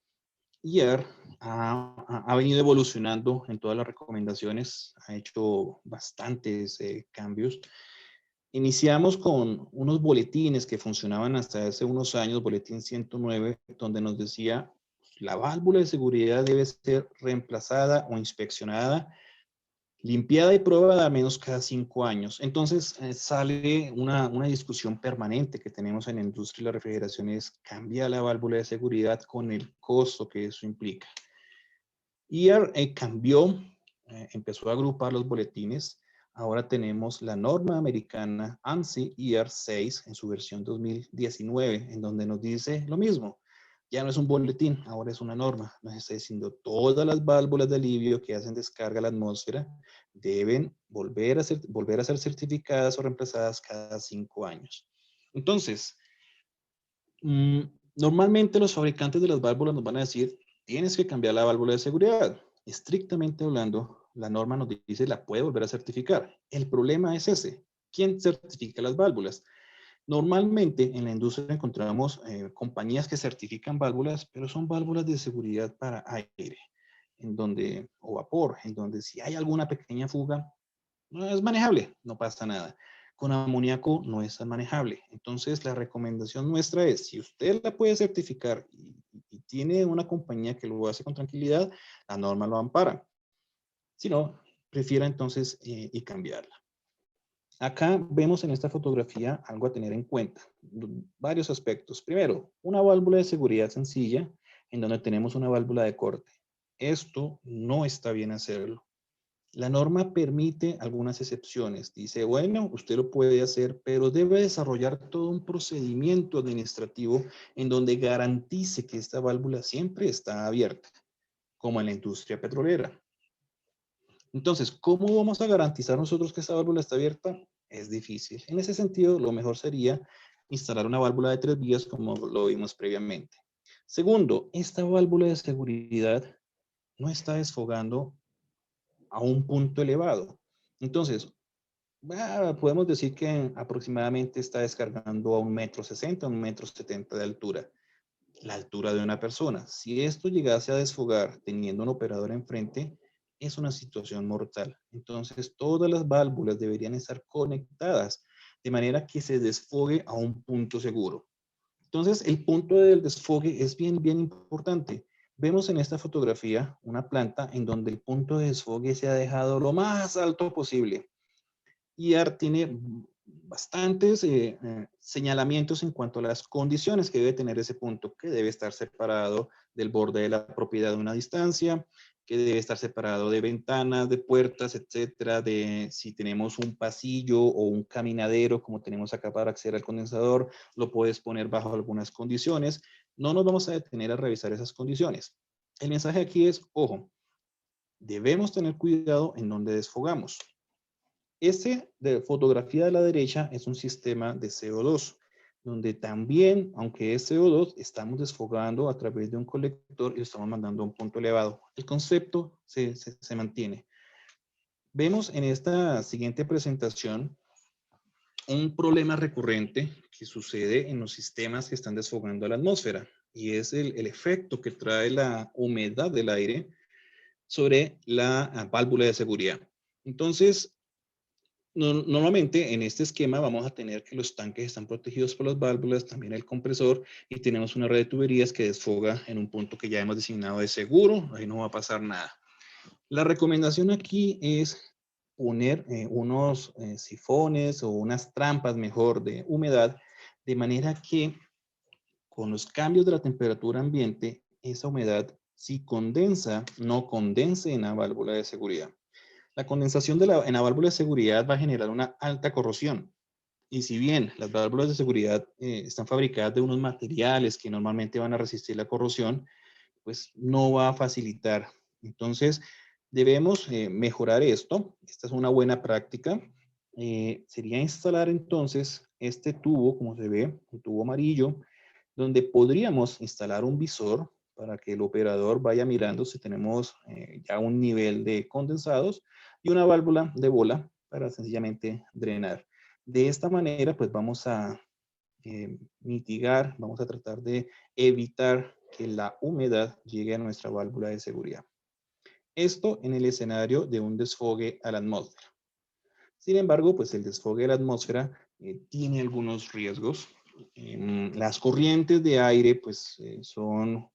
IAR ha venido evolucionando en todas las recomendaciones, ha hecho bastantes cambios. Iniciamos con unos boletines que funcionaban hasta hace unos años, boletín 109, donde nos decía la válvula de seguridad debe ser reemplazada o inspeccionada, limpiada y probada al menos cada 5 años. Entonces sale una discusión permanente que tenemos en la industria de la refrigeración, es cambiar la válvula de seguridad con el costo que eso implica. IAR cambió, empezó a agrupar los boletines. Ahora tenemos la norma americana ANSI IAR 6 en su versión 2019, en donde nos dice lo mismo. Ya no es un boletín, ahora es una norma. Nos está diciendo todas las válvulas de alivio que hacen descarga a la atmósfera deben volver a ser certificadas o reemplazadas cada 5 años. Entonces, normalmente los fabricantes de las válvulas nos van a decir, tienes que cambiar la válvula de seguridad. Estrictamente hablando, la norma nos dice la puede volver a certificar. El problema es ese. ¿Quién certifica las válvulas? Normalmente en la industria encontramos compañías que certifican válvulas, pero son válvulas de seguridad para aire, o vapor, en donde si hay alguna pequeña fuga, no es manejable, no pasa nada. Con amoníaco no es tan manejable. Entonces, la recomendación nuestra es, si usted la puede certificar y tiene una compañía que lo hace con tranquilidad, la norma lo ampara. Si no, prefiera entonces y cambiarla. Acá vemos en esta fotografía algo a tener en cuenta, varios aspectos. Primero, una válvula de seguridad sencilla en donde tenemos una válvula de corte. Esto no está bien hacerlo. La norma permite algunas excepciones. Dice, bueno, usted lo puede hacer, pero debe desarrollar todo un procedimiento administrativo en donde garantice que esta válvula siempre está abierta, como en la industria petrolera. Entonces, ¿cómo vamos a garantizar nosotros que esta válvula está abierta? Es difícil. En ese sentido, lo mejor sería instalar una válvula de 3 vías como lo vimos previamente. Segundo, esta válvula de seguridad no está desfogando a un punto elevado. Entonces, podemos decir que aproximadamente está descargando a 1,60 m, 1,70 m de altura, la altura de una persona. Si esto llegase a desfogar teniendo un operador enfrente, es una situación mortal. Entonces, todas las válvulas deberían estar conectadas de manera que se desfogue a un punto seguro. Entonces, el punto del desfogue es bien importante. Vemos en esta fotografía una planta en donde el punto de desfogue se ha dejado lo más alto posible. IAR tiene bastantes señalamientos en cuanto a las condiciones que debe tener ese punto, que debe estar separado del borde de la propiedad de una distancia, que debe estar separado de ventanas, de puertas, etcétera, de si tenemos un pasillo o un caminadero, como tenemos acá para acceder al condensador, lo puedes poner bajo algunas condiciones. No nos vamos a detener a revisar esas condiciones. El mensaje aquí es, ojo, debemos tener cuidado en donde desfogamos. Este de fotografía de la derecha es un sistema de CO2, donde también, aunque es CO2, estamos desfogando a través de un colector y lo estamos mandando a un punto elevado. El concepto se mantiene. Vemos en esta siguiente presentación un problema recurrente que sucede en los sistemas que están desfogando a la atmósfera, y es el efecto que trae la humedad del aire sobre la válvula de seguridad. Entonces, Normalmente en este esquema vamos a tener que los tanques están protegidos por las válvulas, también el compresor, y tenemos una red de tuberías que desfoga en un punto que ya hemos designado de seguro, ahí no va a pasar nada. La recomendación aquí es poner unos sifones o unas trampas mejor de humedad, de manera que con los cambios de la temperatura ambiente, esa humedad, si condensa, no condense en la válvula de seguridad. La condensación en la válvula de seguridad va a generar una alta corrosión. Y si bien las válvulas de seguridad están fabricadas de unos materiales que normalmente van a resistir la corrosión, pues no va a facilitar. Entonces, debemos mejorar esto. Esta es una buena práctica. Sería instalar entonces este tubo, como se ve, un tubo amarillo, donde podríamos instalar un visor para que el operador vaya mirando si tenemos ya un nivel de condensados y una válvula de bola para sencillamente drenar. De esta manera, pues vamos a mitigar, vamos a tratar de evitar que la humedad llegue a nuestra válvula de seguridad. Esto en el escenario de un desfogue a la atmósfera. Sin embargo, pues el desfogue a la atmósfera tiene algunos riesgos. Las corrientes de aire pues son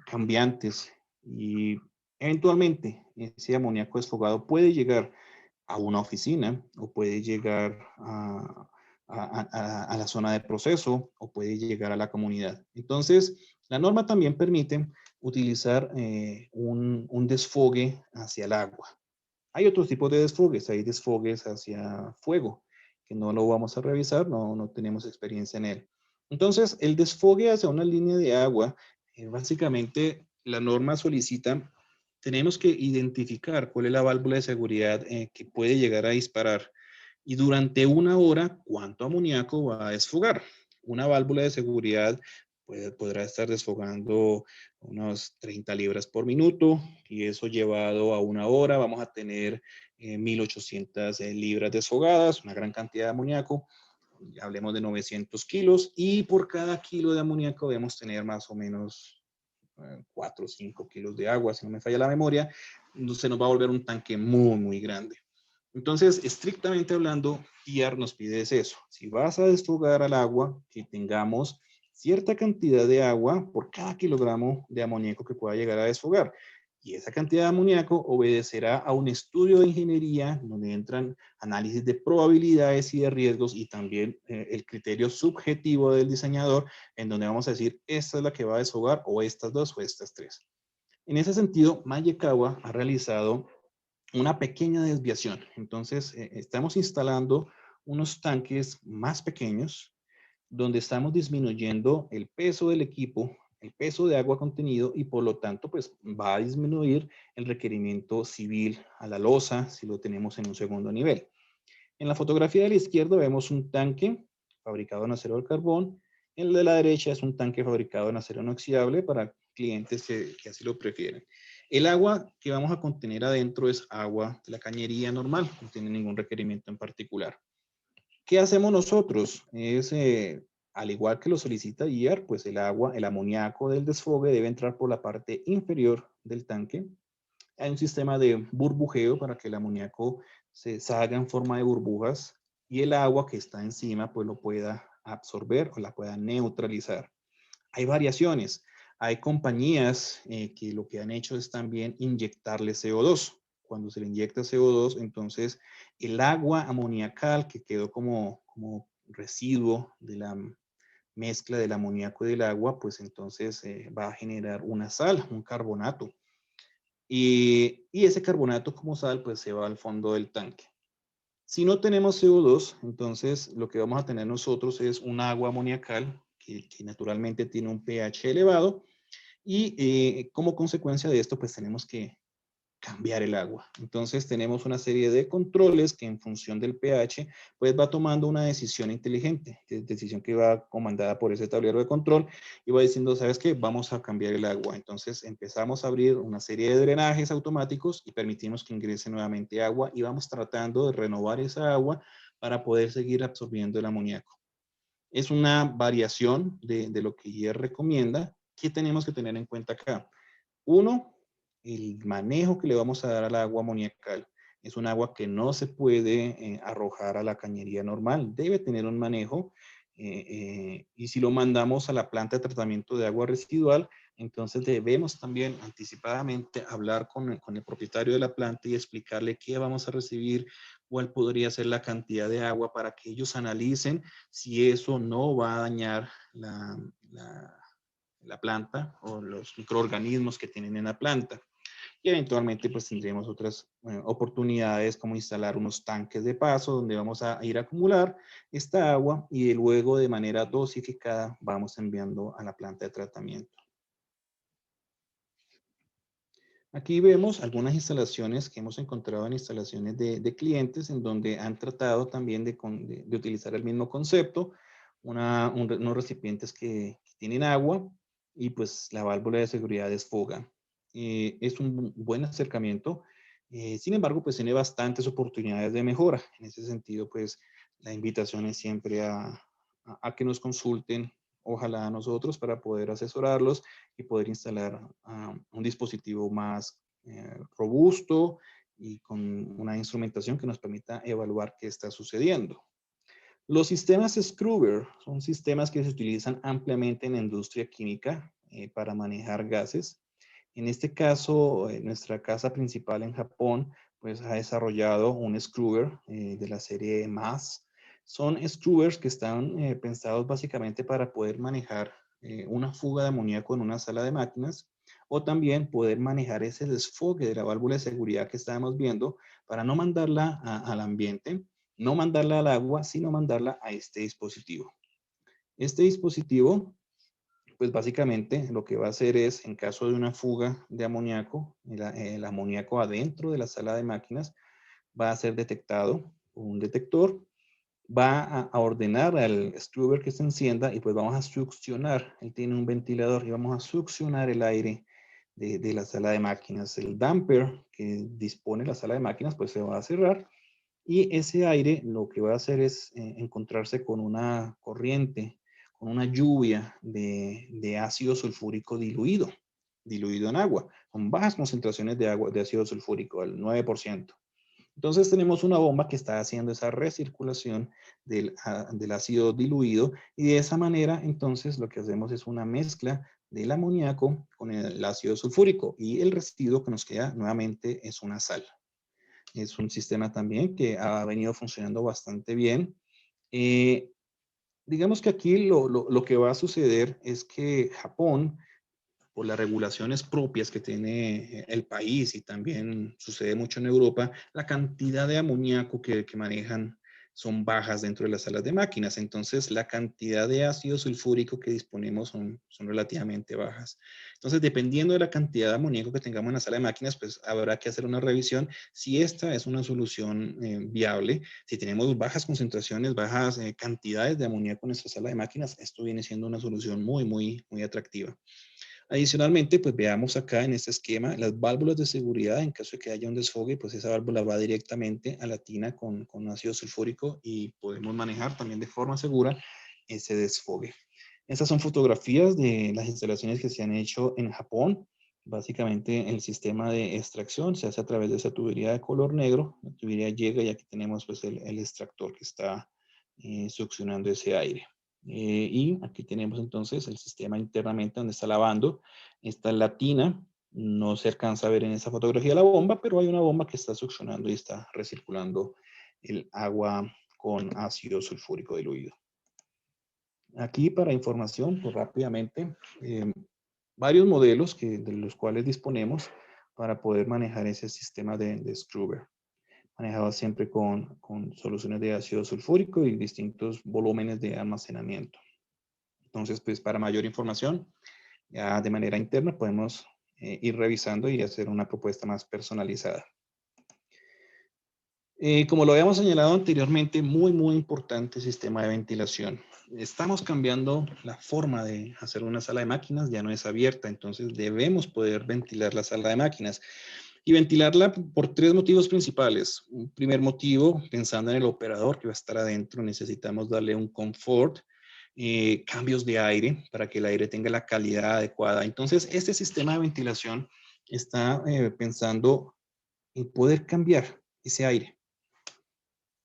cambiantes y eventualmente ese amoníaco desfogado puede llegar a una oficina o puede llegar a la zona de proceso o puede llegar a la comunidad. Entonces, la norma también permite utilizar un desfogue hacia el agua. Hay otros tipos de desfogues, hay desfogues hacia fuego, que no lo vamos a revisar, no tenemos experiencia en él. Entonces, el desfogue hacia una línea de agua, básicamente la norma solicita, tenemos que identificar cuál es la válvula de seguridad que puede llegar a disparar y durante una hora cuánto amoníaco va a desfogar. Una válvula de seguridad podrá estar desfogando unos 30 libras por minuto y eso llevado a una hora vamos a tener 1800 libras desfogadas, una gran cantidad de amoníaco. Hablemos de 900 kilos y por cada kilo de amoníaco debemos tener más o menos 4 o 5 kilos de agua, si no me falla la memoria, se nos va a volver un tanque muy, muy grande. Entonces, estrictamente hablando, IAR nos pide eso. Si vas a desfogar al agua, que tengamos cierta cantidad de agua por cada kilogramo de amoníaco que pueda llegar a desfogar. Y esa cantidad de amoníaco obedecerá a un estudio de ingeniería donde entran análisis de probabilidades y de riesgos y también el criterio subjetivo del diseñador en donde vamos a decir esta es la que va a desfogar o estas dos o estas tres. En ese sentido, Mayekawa ha realizado una pequeña desviación. Entonces, estamos instalando unos tanques más pequeños donde estamos disminuyendo el peso del equipo, el peso de agua contenido y por lo tanto, pues va a disminuir el requerimiento civil a la losa si lo tenemos en un segundo nivel. En la fotografía de la izquierda vemos un tanque fabricado en acero al carbón. En el de la derecha es un tanque fabricado en acero inoxidable para clientes que así lo prefieren. El agua que vamos a contener adentro es agua de la cañería normal, no tiene ningún requerimiento en particular. ¿Qué hacemos nosotros? Al igual que lo solicita IAR, pues el agua, el amoníaco del desfogue debe entrar por la parte inferior del tanque. Hay un sistema de burbujeo para que el amoníaco se salga en forma de burbujas y el agua que está encima pues lo pueda absorber o la pueda neutralizar. Hay variaciones. Hay compañías que lo que han hecho es también inyectarle CO2. Cuando se le inyecta CO2, entonces el agua amoniacal que quedó como residuo de la mezcla del amoníaco y del agua, pues entonces va a generar una sal, un carbonato. Y ese carbonato como sal, pues se va al fondo del tanque. Si no tenemos CO2, entonces lo que vamos a tener nosotros es un agua amoniacal que naturalmente tiene un pH elevado y como consecuencia de esto, pues tenemos que cambiar el agua. Entonces tenemos una serie de controles que en función del pH, pues va tomando una decisión inteligente, decisión que va comandada por ese tablero de control y va diciendo, ¿sabes qué? Vamos a cambiar el agua. Entonces empezamos a abrir una serie de drenajes automáticos y permitimos que ingrese nuevamente agua y vamos tratando de renovar esa agua para poder seguir absorbiendo el amoníaco. Es una variación de lo que IER recomienda. ¿Qué tenemos que tener en cuenta acá? Uno, el manejo que le vamos a dar al agua amoniacal. Es un agua que no se puede arrojar a la cañería normal, debe tener un manejo y si lo mandamos a la planta de tratamiento de agua residual, entonces debemos también anticipadamente hablar con el propietario de la planta y explicarle qué vamos a recibir, cuál podría ser la cantidad de agua para que ellos analicen si eso no va a dañar la planta o los microorganismos que tienen en la planta. Y eventualmente pues tendremos otras oportunidades como instalar unos tanques de paso donde vamos a ir a acumular esta agua y luego de manera dosificada vamos enviando a la planta de tratamiento. Aquí vemos algunas instalaciones que hemos encontrado en instalaciones de clientes en donde han tratado también de utilizar el mismo concepto, unos recipientes que tienen agua y pues la válvula de seguridad desfoga. Es un buen acercamiento, sin embargo pues tiene bastantes oportunidades de mejora. En ese sentido pues la invitación es siempre a que nos consulten, ojalá a nosotros para poder asesorarlos y poder instalar un dispositivo más robusto y con una instrumentación que nos permita evaluar qué está sucediendo. Los sistemas Scrubber son sistemas que se utilizan ampliamente en la industria química para manejar gases. En este caso, nuestra casa principal en Japón pues ha desarrollado un Scrubber de la serie MAS. Son Scrubbers que están pensados básicamente para poder manejar una fuga de amoníaco en una sala de máquinas o también poder manejar ese desfogue de la válvula de seguridad que estábamos viendo para no mandarla al ambiente, no mandarla al agua, sino mandarla a este dispositivo. Este dispositivo pues básicamente lo que va a hacer es, en caso de una fuga de amoníaco, el amoníaco adentro de la sala de máquinas va a ser detectado por un detector, va a ordenar al scrubber que se encienda y pues vamos a succionar, él tiene un ventilador y vamos a succionar el aire de la sala de máquinas. El damper que dispone la sala de máquinas pues se va a cerrar y ese aire lo que va a hacer es encontrarse con una corriente, con una lluvia de ácido sulfúrico diluido en agua, con bajas concentraciones de agua, de ácido sulfúrico, al 9%. Entonces tenemos una bomba que está haciendo esa recirculación del ácido diluido y de esa manera entonces lo que hacemos es una mezcla del amoníaco con el ácido sulfúrico y el residuo que nos queda nuevamente es una sal. Es un sistema también que ha venido funcionando bastante bien. Eh, digamos que aquí lo que va a suceder es que Japón, por las regulaciones propias que tiene el país y también sucede mucho en Europa, la cantidad de amoníaco que manejan son bajas dentro de las salas de máquinas. Entonces, la cantidad de ácido sulfúrico que disponemos son relativamente bajas. Entonces, dependiendo de la cantidad de amoníaco que tengamos en la sala de máquinas, pues habrá que hacer una revisión si esta es una solución viable. Si tenemos bajas concentraciones, bajas cantidades de amoníaco en nuestra sala de máquinas, esto viene siendo una solución muy atractiva. Adicionalmente, pues veamos acá en este esquema las válvulas de seguridad. En caso de que haya un desfogue, pues esa válvula va directamente a la tina con ácido sulfúrico y podemos manejar también de forma segura ese desfogue. Estas son fotografías de las instalaciones que se han hecho en Japón. Básicamente el sistema de extracción se hace a través de esa tubería de color negro. La tubería llega y aquí tenemos pues el extractor que está succionando ese aire. Y aquí tenemos entonces el sistema internamente donde está lavando. Esta es la tina. No se alcanza a ver en esa fotografía la bomba, pero hay una bomba que está succionando y está recirculando el agua con ácido sulfúrico diluido. Aquí para información, pues rápidamente, varios modelos de los cuales disponemos para poder manejar ese sistema de Scrubber. Manejado siempre con soluciones de ácido sulfúrico y distintos volúmenes de almacenamiento. Entonces, pues para mayor información, ya de manera interna podemos ir revisando y hacer una propuesta más personalizada. Como lo habíamos señalado anteriormente, muy importante el sistema de ventilación. Estamos cambiando la forma de hacer una sala de máquinas, ya no es abierta, entonces debemos poder ventilar la sala de máquinas y ventilarla por tres motivos principales. Un primer motivo, pensando en el operador que va a estar adentro, necesitamos darle un confort, cambios de aire para que el aire tenga la calidad adecuada. Entonces, este sistema de ventilación está pensando en poder cambiar ese aire.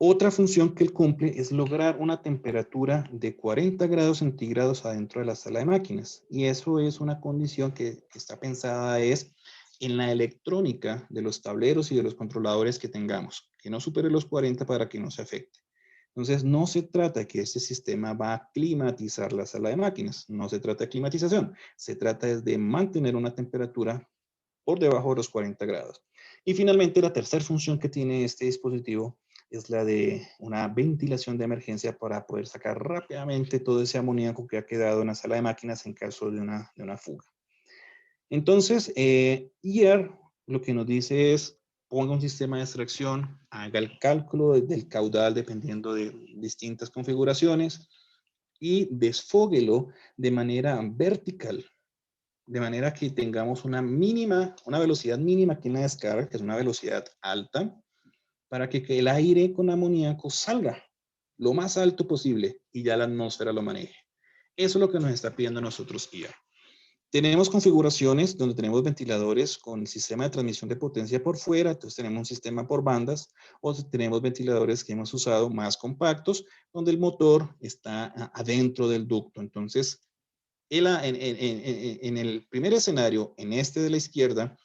Otra función que él cumple es lograr una temperatura de 40 grados centígrados adentro de la sala de máquinas. Y eso es una condición que está pensada es en la electrónica de los tableros y de los controladores que tengamos, que no supere los 40 para que no se afecte. Entonces, no se trata de que este sistema va a climatizar la sala de máquinas, no se trata de climatización, se trata de mantener una temperatura por debajo de los 40 grados. Y finalmente, la tercera función que tiene este dispositivo es la de una ventilación de emergencia para poder sacar rápidamente todo ese amoníaco que ha quedado en la sala de máquinas en caso de una fuga. Entonces, IAR lo que nos dice es, ponga un sistema de extracción, haga el cálculo del caudal dependiendo de distintas configuraciones y desfóguelo de manera vertical, de manera que tengamos una velocidad mínima aquí en la descarga, que es una velocidad alta, para que el aire con amoníaco salga lo más alto posible y ya la atmósfera lo maneje. Eso es lo que nos está pidiendo a nosotros IAR. Tenemos configuraciones donde tenemos ventiladores con sistema de transmisión de potencia por fuera, entonces tenemos un sistema por bandas, o tenemos ventiladores que hemos usado más compactos, donde el motor está adentro del ducto. Entonces, en el primer escenario, en este de la izquierda,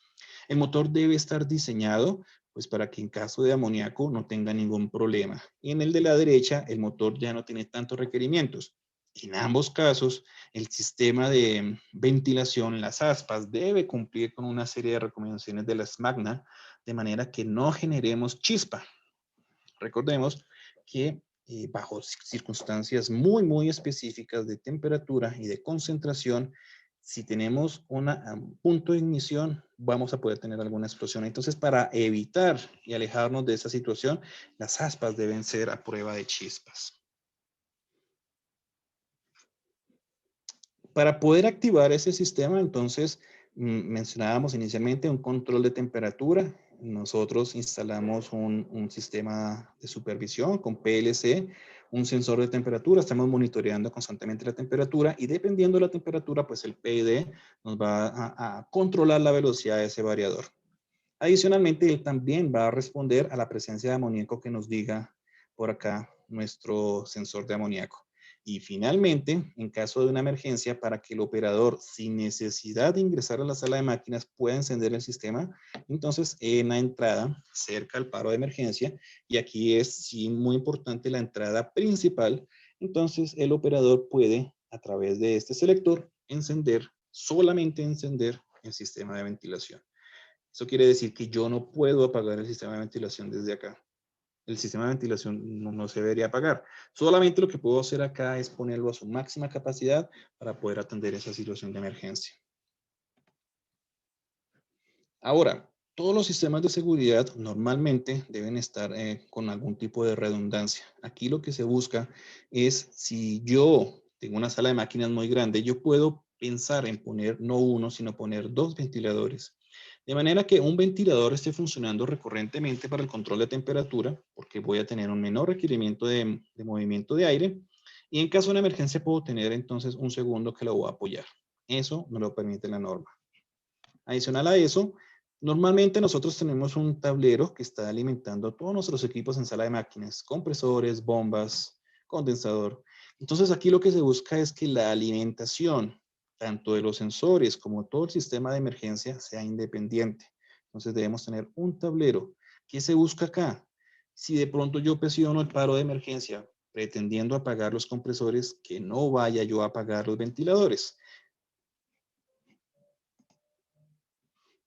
el motor debe estar diseñado pues para que en caso de amoníaco no tenga ningún problema. Y en el de la derecha, el motor ya no tiene tantos requerimientos. En ambos casos, el sistema de ventilación, las aspas, debe cumplir con una serie de recomendaciones de la SMACNA, de manera que no generemos chispa. Recordemos que bajo circunstancias muy específicas de temperatura y de concentración, si tenemos un punto de ignición, vamos a poder tener alguna explosión. Entonces, para evitar y alejarnos de esa situación, las aspas deben ser a prueba de chispas. Para poder activar ese sistema, entonces, mencionábamos inicialmente un control de temperatura. Nosotros instalamos un sistema de supervisión con PLC, un sensor de temperatura. Estamos monitoreando constantemente la temperatura y dependiendo de la temperatura, pues el PID nos va a controlar la velocidad de ese variador. Adicionalmente, él también va a responder a la presencia de amoníaco que nos diga por acá nuestro sensor de amoníaco. Y finalmente, en caso de una emergencia, para que el operador, sin necesidad de ingresar a la sala de máquinas, pueda encender el sistema, entonces en la entrada, cerca al paro de emergencia, y aquí es sí muy importante la entrada principal, entonces el operador puede, a través de este selector, solamente encender el sistema de ventilación. Eso quiere decir que yo no puedo apagar el sistema de ventilación desde acá. El sistema de ventilación no se debería apagar. Solamente lo que puedo hacer acá es ponerlo a su máxima capacidad para poder atender esa situación de emergencia. Ahora, todos los sistemas de seguridad normalmente deben estar con algún tipo de redundancia. Aquí lo que se busca es, si yo tengo una sala de máquinas muy grande, yo puedo pensar en poner no uno, sino poner dos ventiladores. De manera que un ventilador esté funcionando recurrentemente para el control de temperatura, porque voy a tener un menor requerimiento de movimiento de aire, y en caso de una emergencia puedo tener entonces un segundo que lo voy a apoyar. Eso no lo permite la norma. Adicional a eso, normalmente nosotros tenemos un tablero que está alimentando todos nuestros equipos en sala de máquinas, compresores, bombas, condensador. Entonces aquí lo que se busca es que la alimentación, tanto de los sensores como todo el sistema de emergencia, sea independiente. Entonces debemos tener un tablero. ¿Qué se busca acá? Si de pronto yo presiono el paro de emergencia pretendiendo apagar los compresores, que no vaya yo a apagar los ventiladores.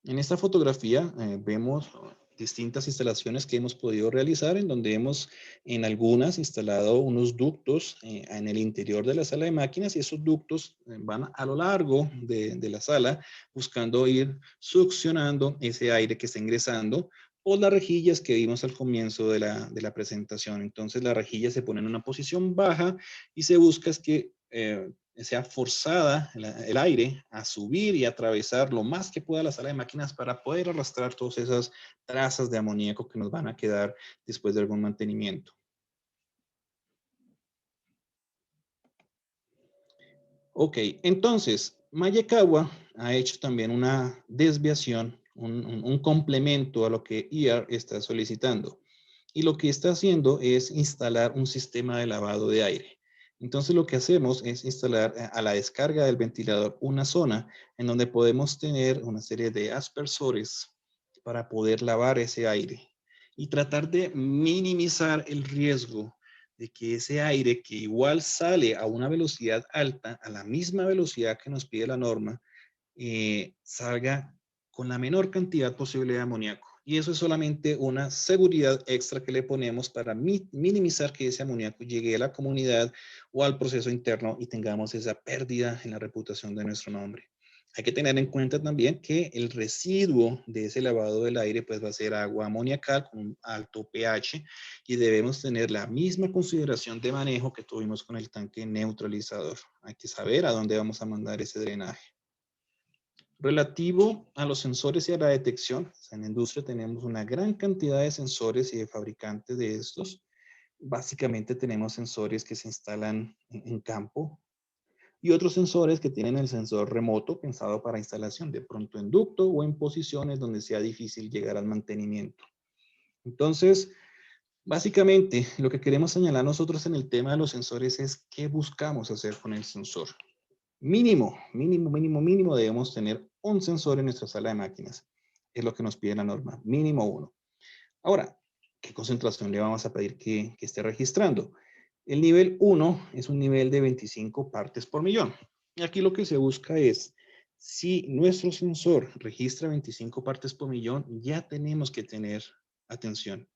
En esta fotografía vemos distintas instalaciones que hemos podido realizar, en donde hemos en algunas instalado unos ductos en el interior de la sala de máquinas, y esos ductos van a lo largo de la sala buscando ir succionando ese aire que está ingresando por las rejillas que vimos al comienzo de la presentación. Entonces la rejilla se pone en una posición baja y se busca es que sea forzada el aire a subir y atravesar lo más que pueda la sala de máquinas para poder arrastrar todas esas trazas de amoníaco que nos van a quedar después de algún mantenimiento. Ok, entonces, Mayecawa ha hecho también una desviación un complemento a lo que EAR está solicitando. Y lo que está haciendo es instalar un sistema de lavado de aire. Entonces lo que hacemos es instalar a la descarga del ventilador una zona en donde podemos tener una serie de aspersores para poder lavar ese aire y tratar de minimizar el riesgo de que ese aire, que igual sale a una velocidad alta, a la misma velocidad que nos pide la norma, salga con la menor cantidad posible de amoníaco. Y eso es solamente una seguridad extra que le ponemos para minimizar que ese amoníaco llegue a la comunidad o al proceso interno y tengamos esa pérdida en la reputación de nuestro nombre. Hay que tener en cuenta también que el residuo de ese lavado del aire pues va a ser agua amoniacal con un alto pH y debemos tener la misma consideración de manejo que tuvimos con el tanque neutralizador. Hay que saber a dónde vamos a mandar ese drenaje. Relativo a los sensores y a la detección, en la industria tenemos una gran cantidad de sensores y de fabricantes de estos. Básicamente tenemos sensores que se instalan en campo y otros sensores que tienen el sensor remoto pensado para instalación de pronto en ducto o en posiciones donde sea difícil llegar al mantenimiento. Entonces, básicamente lo que queremos señalar nosotros en el tema de los sensores es qué buscamos hacer con el sensor. Mínimo debemos tener un sensor en nuestra sala de máquinas. Es lo que nos pide la norma, mínimo uno. Ahora, ¿qué concentración le vamos a pedir que esté registrando? El nivel 1 es un nivel de 25 partes por millón. Y aquí lo que se busca es, si nuestro sensor registra 25 partes por millón, ya tenemos que tener atención.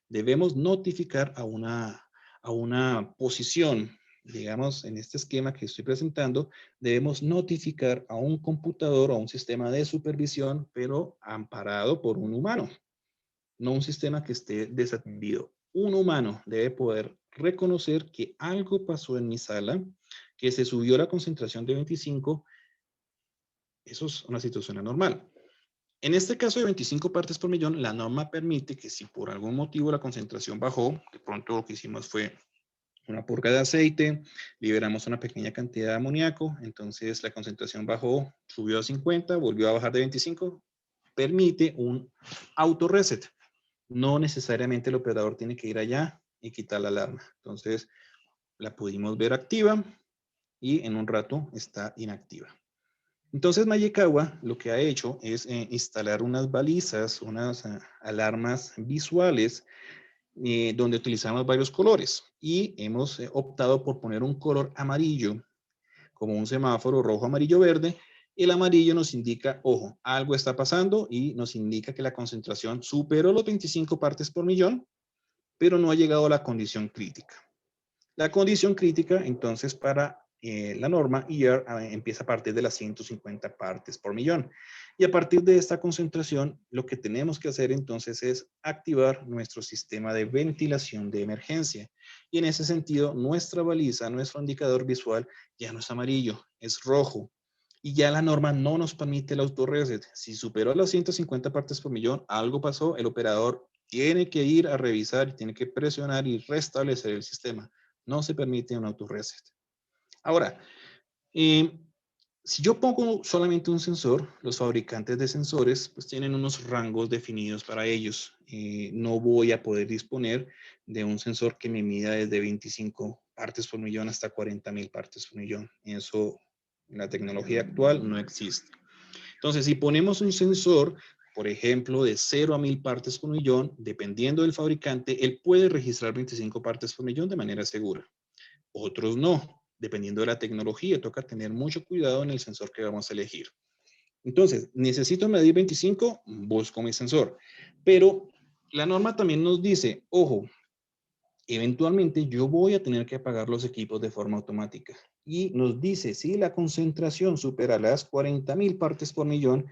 Debemos notificar a una posición, digamos, en este esquema que estoy presentando, debemos notificar a un computador o a un sistema de supervisión, pero amparado por un humano, no un sistema que esté desatendido. Un humano debe poder reconocer que algo pasó en mi sala, que se subió la concentración de 25. Eso es una situación anormal. En este caso de 25 partes por millón, la norma permite que si por algún motivo la concentración bajó, de pronto lo que hicimos fue una purga de aceite, liberamos una pequeña cantidad de amoníaco, entonces la concentración bajó, subió a 50, volvió a bajar de 25, permite un auto reset. No necesariamente el operador tiene que ir allá y quitar la alarma. Entonces la pudimos ver activa y en un rato está inactiva. Entonces Mayekawa lo que ha hecho es instalar unas balizas, unas alarmas visuales donde utilizamos varios colores y hemos optado por poner un color amarillo como un semáforo rojo, amarillo, verde. El amarillo nos indica, ojo, algo está pasando y nos indica que la concentración superó los 25 partes por millón, pero no ha llegado a la condición crítica. La condición crítica, entonces, para la norma EAR empieza a partir de las 150 partes por millón. Y a partir de esta concentración, lo que tenemos que hacer entonces es activar nuestro sistema de ventilación de emergencia. Y en ese sentido, nuestra baliza, nuestro indicador visual ya no es amarillo, es rojo. Y ya la norma no nos permite el auto reset. Si superó las 150 partes por millón, algo pasó, el operador tiene que ir a revisar, tiene que presionar y restablecer el sistema. No se permite un auto reset. Ahora, si yo pongo solamente un sensor, los fabricantes de sensores pues tienen unos rangos definidos para ellos. No voy a poder disponer de un sensor que me mida desde 25 partes por millón hasta 40,000 partes por millón. Eso en la tecnología actual no existe. Entonces, si ponemos un sensor, por ejemplo, de 0 a 1000 partes por millón, dependiendo del fabricante, él puede registrar 25 partes por millón de manera segura. Otros no, dependiendo de la tecnología, toca tener mucho cuidado en el sensor que vamos a elegir. Entonces, necesito medir 25, busco mi sensor. Pero la norma también nos dice, ojo, eventualmente yo voy a tener que apagar los equipos de forma automática. Y nos dice, si la concentración supera las 40,000 partes por millón,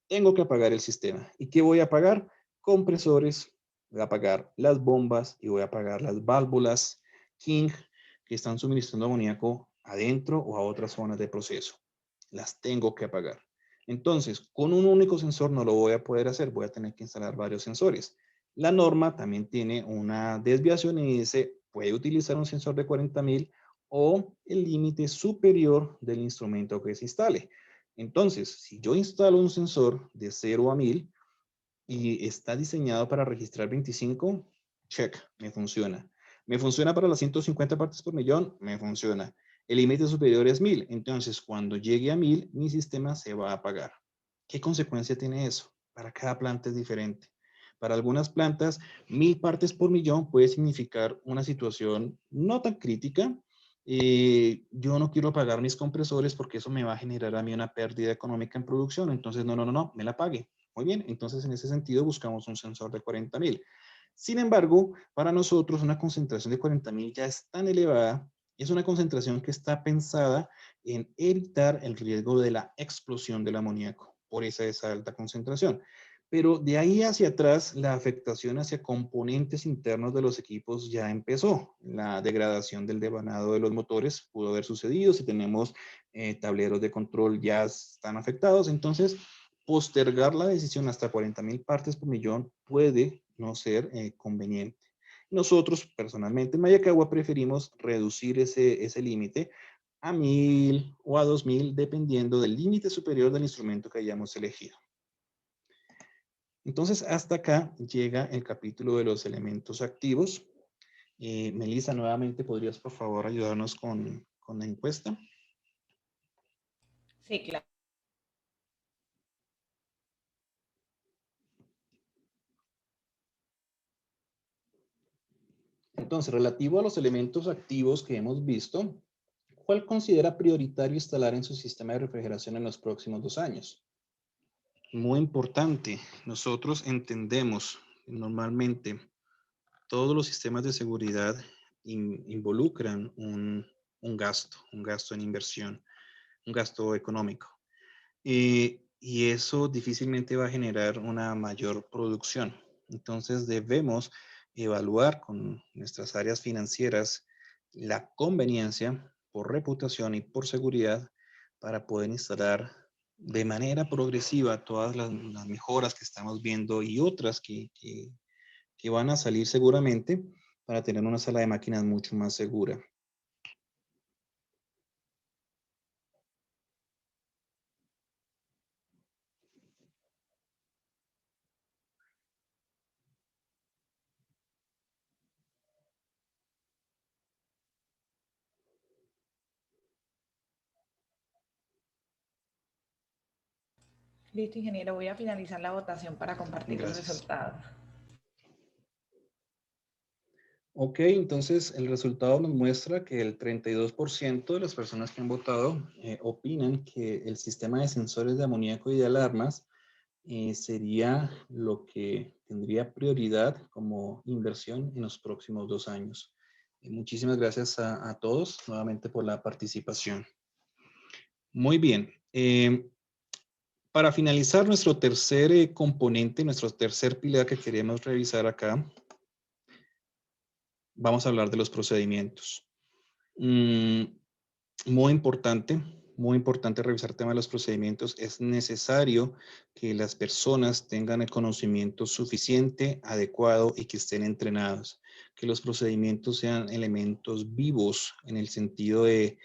tengo que apagar el sistema. ¿Y qué voy a apagar? Compresores, voy a apagar las bombas y voy a apagar las válvulas King que están suministrando amoníaco adentro o a otras zonas de proceso. Las tengo que apagar. Entonces, con un único sensor no lo voy a poder hacer, voy a tener que instalar varios sensores. La norma también tiene una desviación y dice, puede utilizar un sensor de 40,000 o el límite superior del instrumento que se instale. Entonces, si yo instalo un sensor de 0 a 1000 y está diseñado para registrar 25, check, me funciona. Me funciona para las 150 partes por millón, me funciona. El límite superior es 1000, entonces cuando llegue a 1000, mi sistema se va a apagar. ¿Qué consecuencia tiene eso? Para cada planta es diferente. Para algunas plantas, 1000 partes por millón puede significar una situación no tan crítica. Yo no quiero apagar mis compresores porque eso me va a generar a mí una pérdida económica en producción. Entonces, no, me la pague. Muy bien, entonces en ese sentido buscamos un sensor de 40.000. Sin embargo, para nosotros una concentración de 40.000 ya es tan elevada, es una concentración que está pensada en evitar el riesgo de la explosión del amoníaco por esa alta concentración. Pero de ahí hacia atrás, la afectación hacia componentes internos de los equipos ya empezó. La degradación del devanado de los motores pudo haber sucedido. Si tenemos tableros de control ya están afectados. Entonces, postergar la decisión hasta 40.000 partes por millón puede no ser conveniente. Nosotros, personalmente, en Mayacagua preferimos reducir ese límite a 1000 o a 2000, dependiendo del límite superior del instrumento que hayamos elegido. Entonces, hasta acá llega el capítulo de los elementos activos. Melissa, nuevamente, ¿podrías, por favor, ayudarnos con la encuesta? Sí, claro. Entonces, relativo a los elementos activos que hemos visto, ¿cuál considera prioritario instalar en su sistema de refrigeración en los próximos 2 años? Muy importante, nosotros entendemos normalmente todos los sistemas de seguridad involucran un gasto en inversión, un gasto económico. Y eso difícilmente va a generar una mayor producción. Entonces debemos evaluar con nuestras áreas financieras la conveniencia por reputación y por seguridad para poder instalar de manera progresiva todas las mejoras que estamos viendo y otras que van a salir seguramente para tener una sala de máquinas mucho más segura. Listo, ingeniero. Voy a finalizar la votación para compartir los Gracias. resultados. Ok, entonces el resultado nos muestra que el 32% de las personas que han votado opinan que el sistema de sensores de amoníaco y de alarmas sería lo que tendría prioridad como inversión en los próximos 2 años. Muchísimas gracias a todos nuevamente por la participación. Muy bien. Para finalizar nuestro tercer componente, nuestro tercer pilar que queremos revisar acá, vamos a hablar de los procedimientos. Muy importante revisar el tema de los procedimientos. Es necesario que las personas tengan el conocimiento suficiente, adecuado y que estén entrenados. Que los procedimientos sean elementos vivos en el sentido de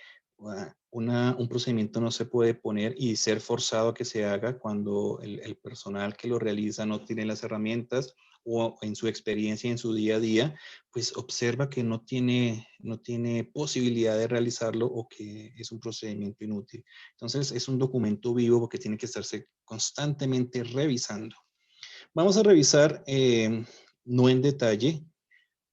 un procedimiento no se puede poner y ser forzado a que se haga cuando el personal que lo realiza no tiene las herramientas o en su experiencia, en su día a día, pues observa que no tiene posibilidad de realizarlo o que es un procedimiento inútil. Entonces, es un documento vivo porque tiene que estarse constantemente revisando. Vamos a revisar, no en detalle,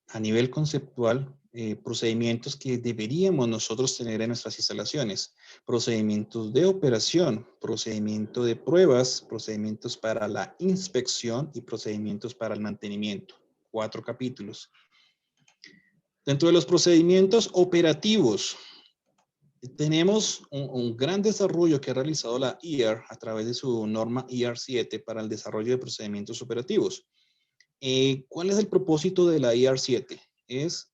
a nivel conceptual, procedimientos que deberíamos nosotros tener en nuestras instalaciones. Procedimientos de operación, procedimiento de pruebas, procedimientos para la inspección y procedimientos para el mantenimiento. 4 capítulos. Dentro de los procedimientos operativos, tenemos un gran desarrollo que ha realizado la IAR a través de su norma IAR 7 para el desarrollo de procedimientos operativos. ¿Cuál es el propósito de la IAR 7? Es,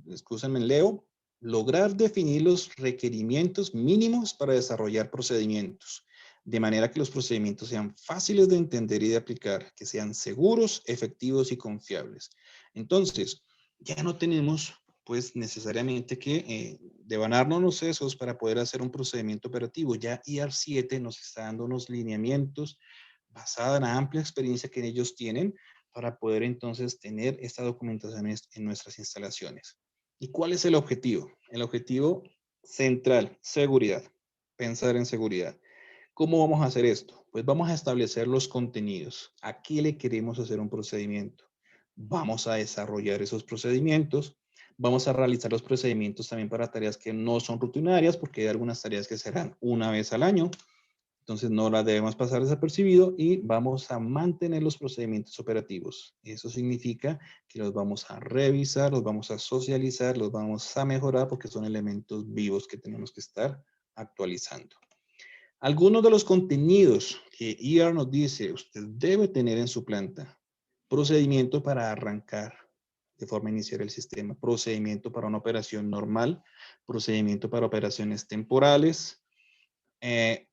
excúsenme, leo, lograr definir los requerimientos mínimos para desarrollar procedimientos, de manera que los procedimientos sean fáciles de entender y de aplicar, que sean seguros, efectivos y confiables. Entonces, ya no tenemos pues necesariamente que devanarnos los sesos para poder hacer un procedimiento operativo. Ya IR7 nos está dando unos lineamientos basada en la amplia experiencia que ellos tienen para poder entonces tener esta documentación en nuestras instalaciones. ¿Y cuál es el objetivo? El objetivo central, seguridad. Pensar en seguridad. ¿Cómo vamos a hacer esto? Pues vamos a establecer los contenidos. ¿A qué le queremos hacer un procedimiento? Vamos a desarrollar esos procedimientos. Vamos a realizar los procedimientos también para tareas que no son rutinarias, porque hay algunas tareas que serán una vez al año. Entonces no las debemos pasar desapercibido y vamos a mantener los procedimientos operativos. Eso significa que los vamos a revisar, los vamos a socializar, los vamos a mejorar porque son elementos vivos que tenemos que estar actualizando. Algunos de los contenidos que ER nos dice usted debe tener en su planta: procedimiento para arrancar de forma inicial el sistema, procedimiento para una operación normal, procedimiento para operaciones temporales,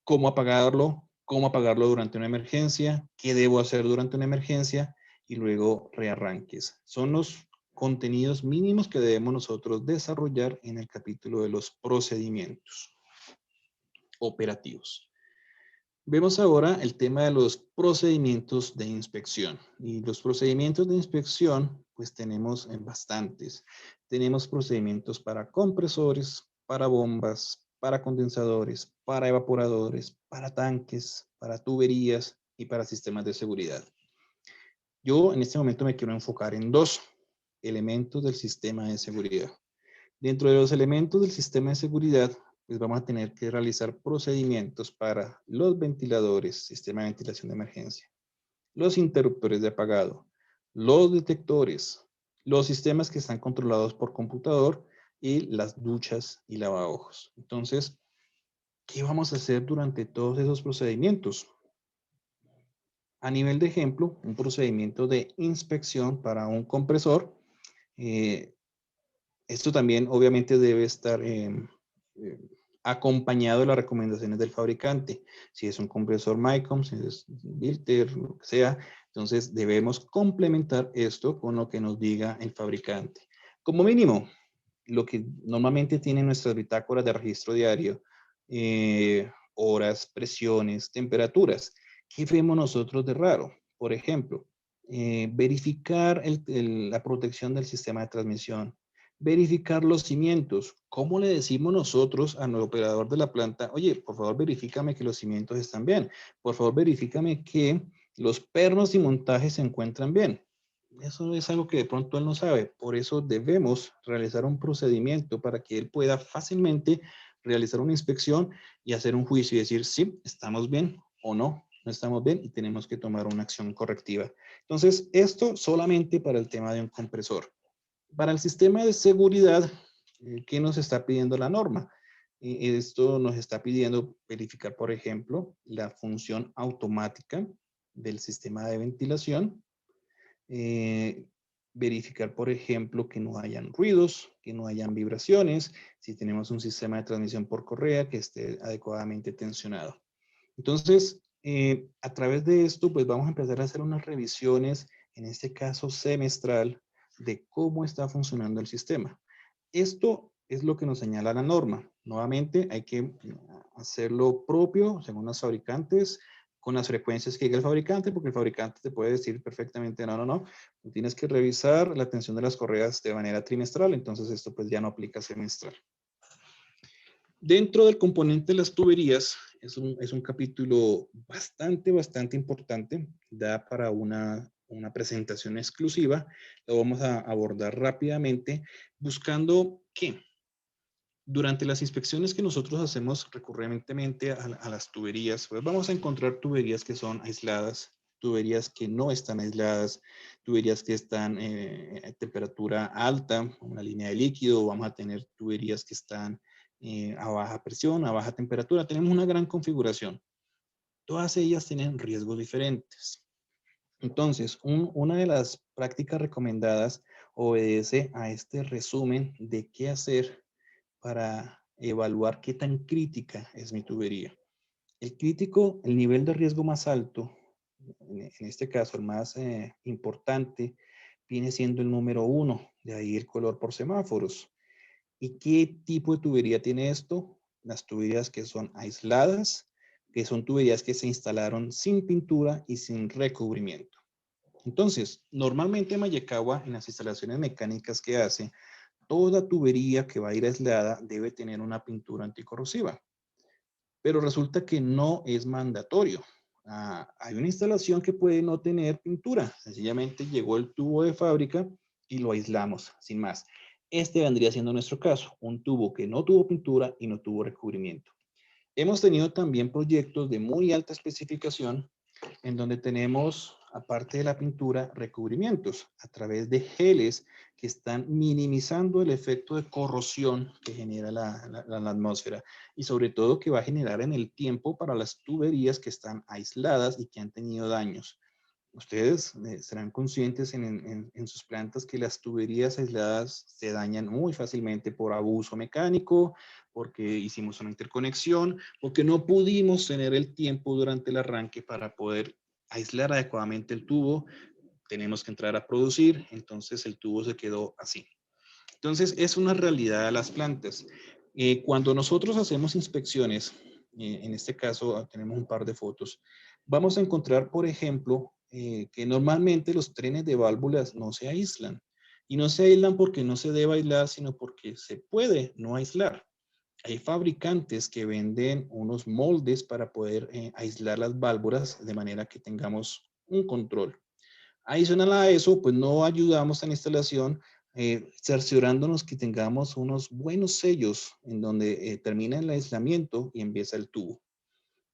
cómo apagarlo durante una emergencia, qué debo hacer durante una emergencia y luego rearranques. Son los contenidos mínimos que debemos nosotros desarrollar en el capítulo de los procedimientos operativos. Vemos ahora el tema de los procedimientos de inspección. Y los procedimientos de inspección, pues tenemos bastantes. Tenemos procedimientos para compresores, para bombas, para condensadores, para evaporadores, para tanques, para tuberías y para sistemas de seguridad. Yo en este momento me quiero enfocar en dos elementos del sistema de seguridad. Dentro de los elementos del sistema de seguridad, pues vamos a tener que realizar procedimientos para los ventiladores, sistema de ventilación de emergencia, los interruptores de apagado, los detectores, los sistemas que están controlados por computador y las duchas y lavaojos. Entonces, ¿qué vamos a hacer durante todos esos procedimientos? A nivel de ejemplo, un procedimiento de inspección para un compresor. Esto también obviamente debe estar acompañado de las recomendaciones del fabricante. Si es un compresor Mycom, si es Vilter, lo que sea, entonces debemos complementar esto con lo que nos diga el fabricante. Como mínimo, lo que normalmente tienen nuestras bitácoras de registro diario, horas, presiones, temperaturas. ¿Qué vemos nosotros de raro? Por ejemplo, verificar la protección del sistema de transmisión, verificar los cimientos. ¿Cómo le decimos nosotros al operador de la planta? Oye, por favor, verifícame que los cimientos están bien. Por favor, verifícame que los pernos y montajes se encuentran bien. Eso es algo que de pronto él no sabe. Por eso debemos realizar un procedimiento para que él pueda fácilmente realizar una inspección y hacer un juicio y decir, sí, estamos bien o no, no estamos bien y tenemos que tomar una acción correctiva. Entonces, esto solamente para el tema de un compresor. Para el sistema de seguridad, ¿qué nos está pidiendo la norma? Esto nos está pidiendo verificar, por ejemplo, la función automática del sistema de ventilación, verificar, por ejemplo, que no hayan ruidos, que no hayan vibraciones, si tenemos un sistema de transmisión por correa que esté adecuadamente tensionado. Entonces, a través de esto, pues vamos a empezar a hacer unas revisiones, en este caso semestral, de cómo está funcionando el sistema. Esto es lo que nos señala la norma. Nuevamente, hay que hacerlo propio, según los fabricantes, con las frecuencias que diga el fabricante, porque el fabricante te puede decir perfectamente, no, no, no, tú tienes que revisar la tensión de las correas de manera trimestral, entonces esto pues ya no aplica semestral. Dentro del componente de las tuberías, es un capítulo bastante importante, da para una presentación exclusiva. Lo vamos a abordar rápidamente, buscando que durante las inspecciones que nosotros hacemos recurrentemente a las tuberías, pues vamos a encontrar tuberías que son aisladas, tuberías que no están aisladas, tuberías que están a temperatura alta, una línea de líquido, vamos a tener tuberías que están a baja presión, a baja temperatura. Tenemos una gran configuración. Todas ellas tienen riesgos diferentes. Entonces, una de las prácticas recomendadas obedece a este resumen de qué hacer para evaluar qué tan crítica es mi tubería. El nivel de riesgo más alto, en este caso el más importante, viene siendo el número 1, de ahí el color por semáforos. ¿Y qué tipo de tubería tiene esto? Las tuberías que son aisladas, que son tuberías que se instalaron sin pintura y sin recubrimiento. Entonces, normalmente en Mayecagua, en las instalaciones mecánicas que hace, toda tubería que va a ir aislada debe tener una pintura anticorrosiva. Pero resulta que no es mandatorio. Hay una instalación que puede no tener pintura. Sencillamente llegó el tubo de fábrica y lo aislamos, sin más. Este vendría siendo nuestro caso, un tubo que no tuvo pintura y no tuvo recubrimiento. Hemos tenido también proyectos de muy alta especificación en donde tenemos, aparte de la pintura, recubrimientos a través de geles que están minimizando el efecto de corrosión que genera la atmósfera y sobre todo que va a generar en el tiempo para las tuberías que están aisladas y que han tenido daños. Ustedes serán conscientes en sus plantas que las tuberías aisladas se dañan muy fácilmente por abuso mecánico, porque hicimos una interconexión, porque no pudimos tener el tiempo durante el arranque para poder aislar adecuadamente el tubo. Tenemos que entrar a producir, entonces el tubo se quedó así. Entonces es una realidad de las plantas. Cuando nosotros hacemos inspecciones, en este caso tenemos un par de fotos, vamos a encontrar, por ejemplo, que normalmente los trenes de válvulas no se aíslan. Y no se aíslan porque no se debe aislar, sino porque se puede no aislar. Hay fabricantes que venden unos moldes para poder aislar las válvulas de manera que tengamos un control. Adicional a eso, pues no ayudamos a la instalación cerciorándonos que tengamos unos buenos sellos en donde termina el aislamiento y empieza el tubo.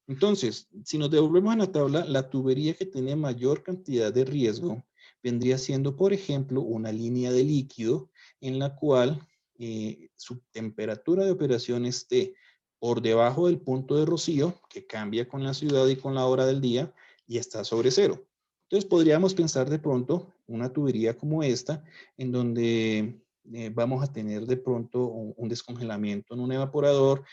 Entonces, si nos devolvemos a la tabla, la tubería que tiene mayor cantidad de riesgo vendría siendo, por ejemplo, una línea de líquido en la cual su temperatura de operación esté por debajo del punto de rocío, que cambia con la ciudad y con la hora del día, y está sobre cero. Entonces, podríamos pensar de pronto una tubería como esta, en donde vamos a tener de pronto un descongelamiento en un evaporador,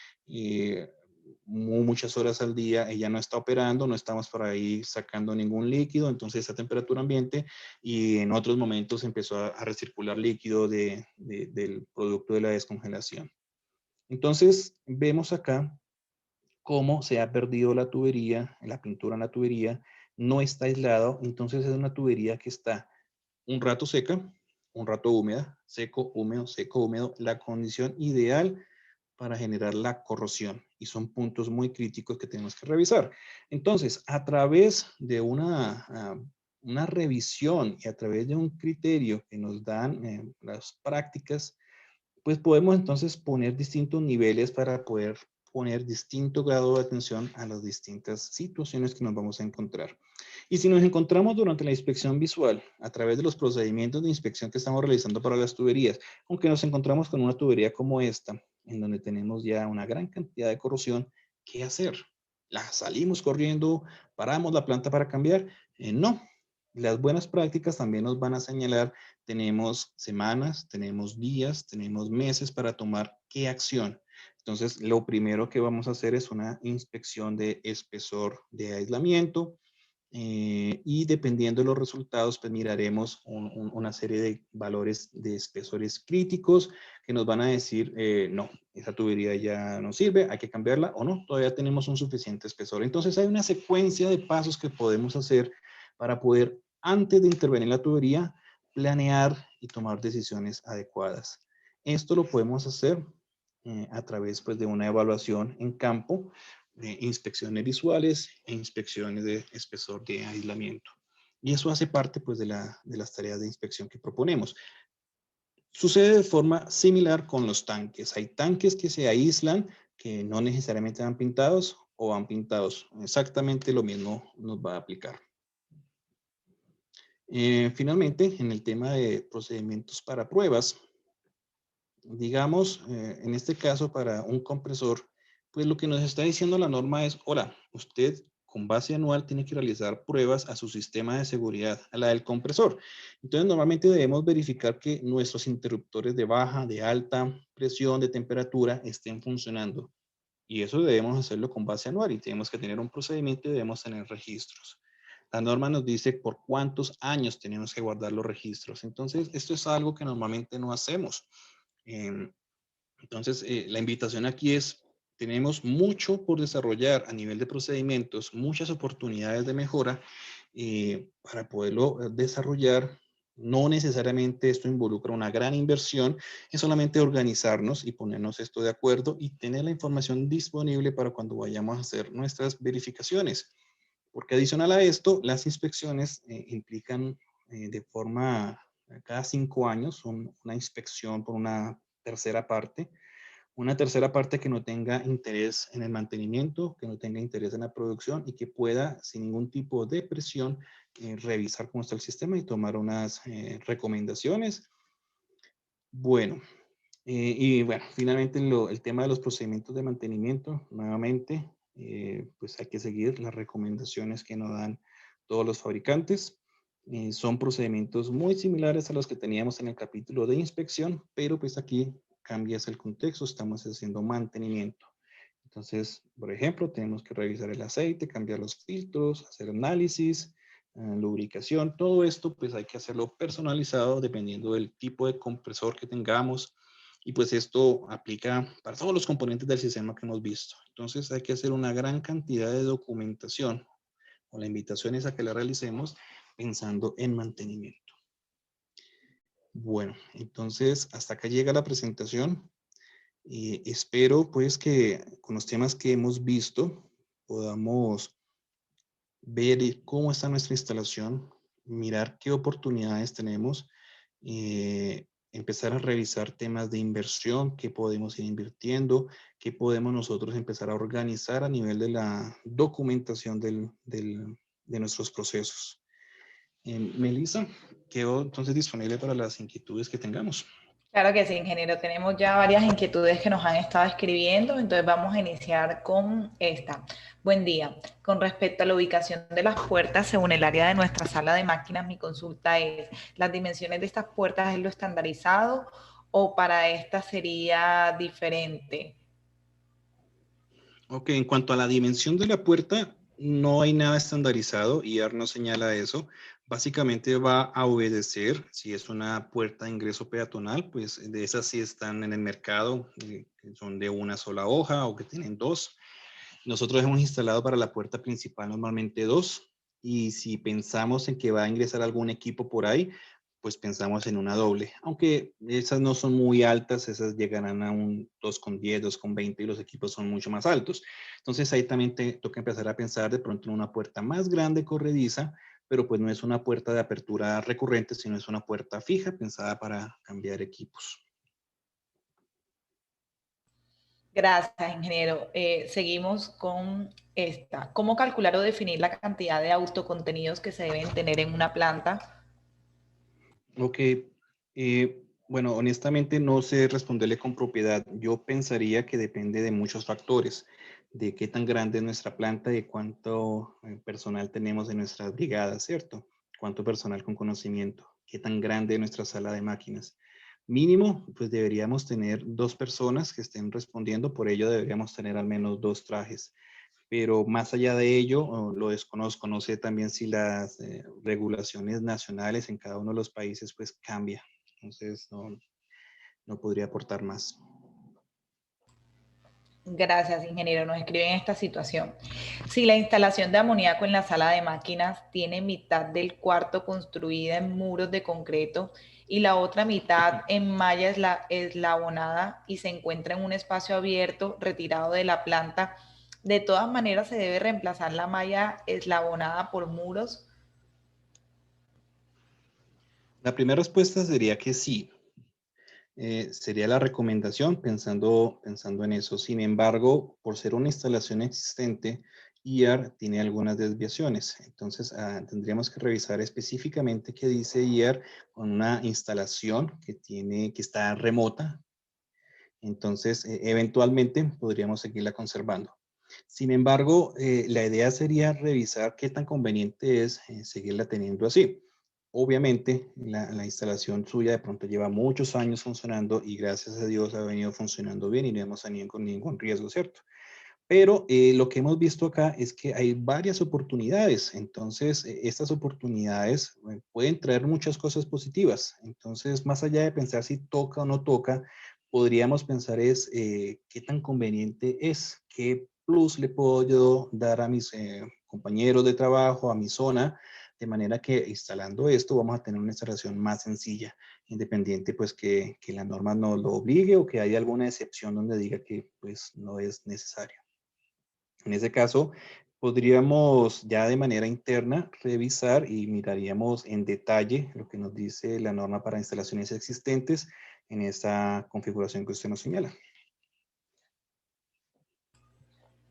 muchas horas al día, ella no está operando, no estamos por ahí sacando ningún líquido, entonces a temperatura ambiente, y en otros momentos empezó a recircular líquido del producto de la descongelación. Entonces vemos acá cómo se ha perdido la tubería, la pintura en la tubería, no está aislado, entonces es una tubería que está un rato seca, un rato húmeda, seco, húmedo, la condición ideal para generar la corrosión y son puntos muy críticos que tenemos que revisar. Entonces, a través de una revisión y a través de un criterio que nos dan las prácticas, pues podemos entonces poner distintos niveles para poder poner distinto grado de atención a las distintas situaciones que nos vamos a encontrar. Y si nos encontramos durante la inspección visual, a través de los procedimientos de inspección que estamos realizando para las tuberías, aunque nos encontramos con una tubería como esta, en donde tenemos ya una gran cantidad de corrosión, ¿qué hacer? ¿La salimos corriendo? ¿Paramos la planta para cambiar? No. Las buenas prácticas también nos van a señalar, tenemos semanas, tenemos días, tenemos meses para tomar qué acción. Entonces, lo primero que vamos a hacer es una inspección de espesor de aislamiento, y dependiendo de los resultados, pues miraremos una serie de valores de espesores críticos que nos van a decir, no, esa tubería ya no sirve, hay que cambiarla o no, todavía tenemos un suficiente espesor. Entonces hay una secuencia de pasos que podemos hacer para poder, antes de intervenir en la tubería, planear y tomar decisiones adecuadas. Esto lo podemos hacer a través pues, de una evaluación en campo, inspecciones visuales e inspecciones de espesor de aislamiento. Y eso hace parte pues, de las tareas de inspección que proponemos. Sucede de forma similar con los tanques. Hay tanques que se aíslan, que no necesariamente van pintados o van pintados. Exactamente lo mismo nos va a aplicar. Finalmente, en el tema de procedimientos para pruebas, digamos, en este caso para un compresor, pues lo que nos está diciendo la norma es, hola, usted con base anual tiene que realizar pruebas a su sistema de seguridad, a la del compresor. Entonces, normalmente debemos verificar que nuestros interruptores de baja, de alta presión, de temperatura estén funcionando. Y eso debemos hacerlo con base anual y tenemos que tener un procedimiento y debemos tener registros. La norma nos dice por cuántos años tenemos que guardar los registros. Entonces, esto es algo que normalmente no hacemos. Em, entonces, la invitación aquí es, tenemos mucho por desarrollar a nivel de procedimientos, muchas oportunidades de mejora para poderlo desarrollar. No necesariamente esto involucra una gran inversión, es solamente organizarnos y ponernos esto de acuerdo y tener la información disponible para cuando vayamos a hacer nuestras verificaciones. Porque adicional a esto, las inspecciones implican de forma, cada 5 años, una inspección por una tercera parte que no tenga interés en el mantenimiento, que no tenga interés en la producción y que pueda, sin ningún tipo de presión, revisar cómo está el sistema y tomar unas recomendaciones. Bueno, y bueno, finalmente el tema de los procedimientos de mantenimiento, nuevamente, pues hay que seguir las recomendaciones que nos dan todos los fabricantes. Son procedimientos muy similares a los que teníamos en el capítulo de inspección, pero pues aquí cambias el contexto, estamos haciendo mantenimiento. Entonces, por ejemplo, tenemos que revisar el aceite, cambiar los filtros, hacer análisis, lubricación, todo esto pues hay que hacerlo personalizado dependiendo del tipo de compresor que tengamos y pues esto aplica para todos los componentes del sistema que hemos visto. Entonces hay que hacer una gran cantidad de documentación o la invitación es a que la realicemos pensando en mantenimiento. Bueno, entonces hasta acá llega la presentación. Espero pues que con los temas que hemos visto podamos ver cómo está nuestra instalación, mirar qué oportunidades tenemos, empezar a revisar temas de inversión, qué podemos ir invirtiendo, qué podemos nosotros empezar a organizar a nivel de la documentación de nuestros procesos. Melissa, quedo entonces disponible para las inquietudes que tengamos. Claro que sí, ingeniero. Tenemos ya varias inquietudes que nos han estado escribiendo, entonces vamos a iniciar con esta. Buen día. Con respecto a la ubicación de las puertas, según el área de nuestra sala de máquinas, mi consulta es, ¿las dimensiones de estas puertas es lo estandarizado o para esta sería diferente? Ok, en cuanto a la dimensión de la puerta, no hay nada estandarizado y AR no señala eso. Básicamente va a obedecer, si es una puerta de ingreso peatonal, pues de esas sí están en el mercado, que son de una sola hoja o que tienen dos. Nosotros hemos instalado para la puerta principal normalmente dos y si pensamos en que va a ingresar algún equipo por ahí, pues pensamos en una doble. Aunque esas no son muy altas, esas llegarán a un 2,10, 2,20 y los equipos son mucho más altos. Entonces ahí también te toca empezar a pensar de pronto en una puerta más grande, corrediza, pero pues no es una puerta de apertura recurrente, sino es una puerta fija pensada para cambiar equipos. Gracias, ingeniero. Seguimos con esta. ¿Cómo calcular o definir la cantidad de autocontenidos que se deben tener en una planta? Ok, bueno, honestamente no sé responderle con propiedad. Yo pensaría que depende de muchos factores, de qué tan grande es nuestra planta, de cuánto personal tenemos en nuestras brigadas, ¿cierto? Cuánto personal con conocimiento, qué tan grande es nuestra sala de máquinas. Mínimo, pues deberíamos tener 2 personas que estén respondiendo, por ello deberíamos tener al menos 2 trajes, pero más allá de ello, lo desconozco, no sé también si las regulaciones nacionales en cada uno de los países pues cambia, entonces no podría aportar más. Gracias, ingeniero. Nos escriben esta situación. Si la instalación de amoníaco en la sala de máquinas tiene mitad del cuarto construida en muros de concreto y la otra mitad en malla eslabonada y se encuentra en un espacio abierto retirado de la planta, de todas maneras se debe reemplazar la malla eslabonada por muros. La primera respuesta sería que sí, sería la recomendación pensando en eso. Sin embargo, por ser una instalación existente, IAR tiene algunas desviaciones. Entonces, tendríamos que revisar específicamente qué dice IAR con una instalación que está remota. Entonces, eventualmente podríamos seguirla conservando. Sin embargo, la idea sería revisar qué tan conveniente es seguirla teniendo así. Obviamente, la instalación suya de pronto lleva muchos años funcionando y gracias a Dios ha venido funcionando bien y no hemos tenido con ningún riesgo, ¿cierto? Pero lo que hemos visto acá es que hay varias oportunidades. Entonces, estas oportunidades pueden traer muchas cosas positivas. Entonces, más allá de pensar si toca o no toca, podríamos pensar es qué tan conveniente es, qué plus le puedo yo dar a mis compañeros de trabajo, a mi zona, de manera que instalando esto vamos a tener una instalación más sencilla, independiente pues que la norma no lo obligue o que haya alguna excepción donde diga que pues no es necesario. En ese caso, podríamos ya de manera interna revisar y miraríamos en detalle lo que nos dice la norma para instalaciones existentes en esta configuración que usted nos señala.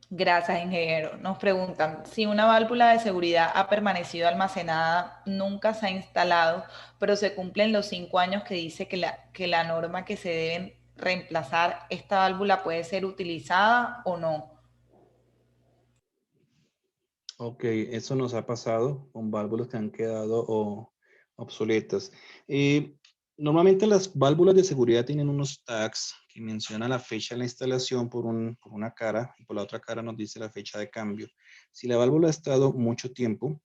Gracias, ingeniero. Nos preguntan, si una válvula de seguridad ha permanecido almacenada, nunca se ha instalado, pero se cumplen los 5 años que dice que la norma que se deben reemplazar, ¿esta válvula puede ser utilizada o no? Ok, eso nos ha pasado con válvulas que han quedado obsoletas. Eh, Normalmente las válvulas de seguridad tienen unos tags que mencionan la fecha de la instalación por una cara y por la otra cara nos dice la fecha de cambio. Si la válvula ha estado mucho tiempo,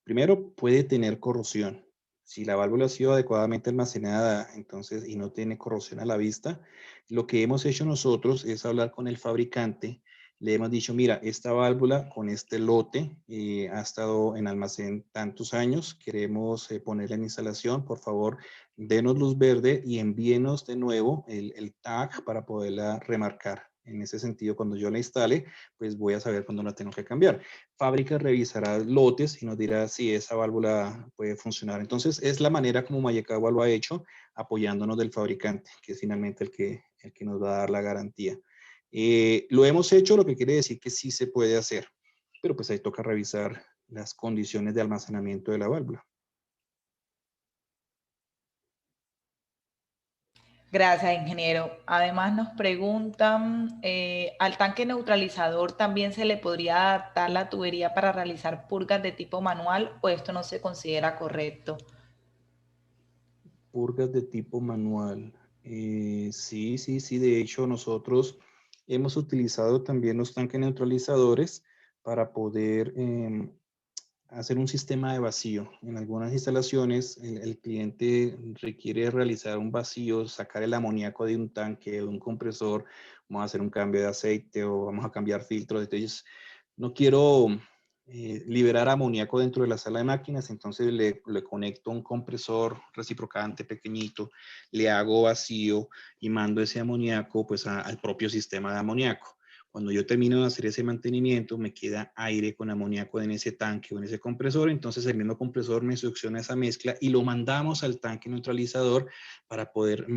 primero puede tener corrosión. Si la válvula ha sido adecuadamente almacenada, entonces, y no tiene corrosión a la vista, lo que hemos hecho nosotros es hablar con el fabricante. Le hemos dicho, mira, esta válvula con este lote ha estado en almacén tantos años, queremos ponerla en instalación, por favor, denos luz verde y envíenos de nuevo el tag para poderla remarcar. En ese sentido, cuando yo la instale, pues voy a saber cuándo la tengo que cambiar. Fábrica revisará lotes y nos dirá si esa válvula puede funcionar. Entonces, es la manera como Mayecagua lo ha hecho, apoyándonos del fabricante, que es finalmente el que nos va a dar la garantía. Lo hemos hecho, lo que quiere decir que sí se puede hacer, pero pues ahí toca revisar las condiciones de almacenamiento de la válvula. Gracias, ingeniero. Además nos preguntan, ¿al tanque neutralizador también se le podría adaptar la tubería para realizar purgas de tipo manual o esto no se considera correcto? Purgas de tipo manual. Sí, sí, sí. De hecho, nosotros hemos utilizado también los tanques neutralizadores para poder hacer un sistema de vacío. En algunas instalaciones, el cliente requiere realizar un vacío, sacar el amoníaco de un tanque, de un compresor, vamos a hacer un cambio de aceite o vamos a cambiar filtros. Entonces, no quiero liberar amoníaco dentro de la sala de máquinas, entonces le conecto un compresor reciprocante pequeñito, le hago vacío y mando ese amoníaco pues al propio sistema de amoníaco. Cuando yo termino de hacer ese mantenimiento, me queda aire con amoníaco en ese tanque o en ese compresor, entonces el mismo compresor me succiona esa mezcla y lo mandamos al tanque neutralizador para poder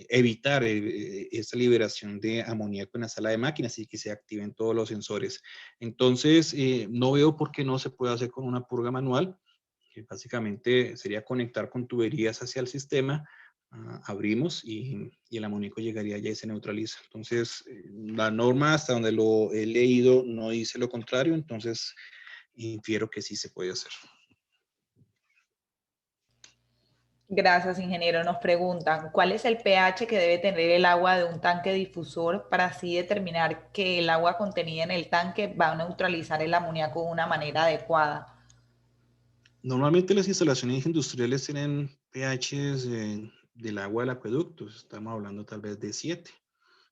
evitar esa liberación de amoníaco en la sala de máquinas y que se activen todos los sensores. Entonces, no veo por qué no se puede hacer con una purga manual, que básicamente sería conectar con tuberías hacia el sistema, abrimos y el amoníaco llegaría ya y se neutraliza. Entonces, la norma hasta donde lo he leído no dice lo contrario, entonces infiero que sí se puede hacer. Gracias, ingeniero. Nos preguntan, ¿cuál es el pH que debe tener el agua de un tanque difusor para así determinar que el agua contenida en el tanque va a neutralizar el amoníaco de una manera adecuada? Normalmente las instalaciones industriales tienen pHs del agua del acueducto, estamos hablando tal vez de 7.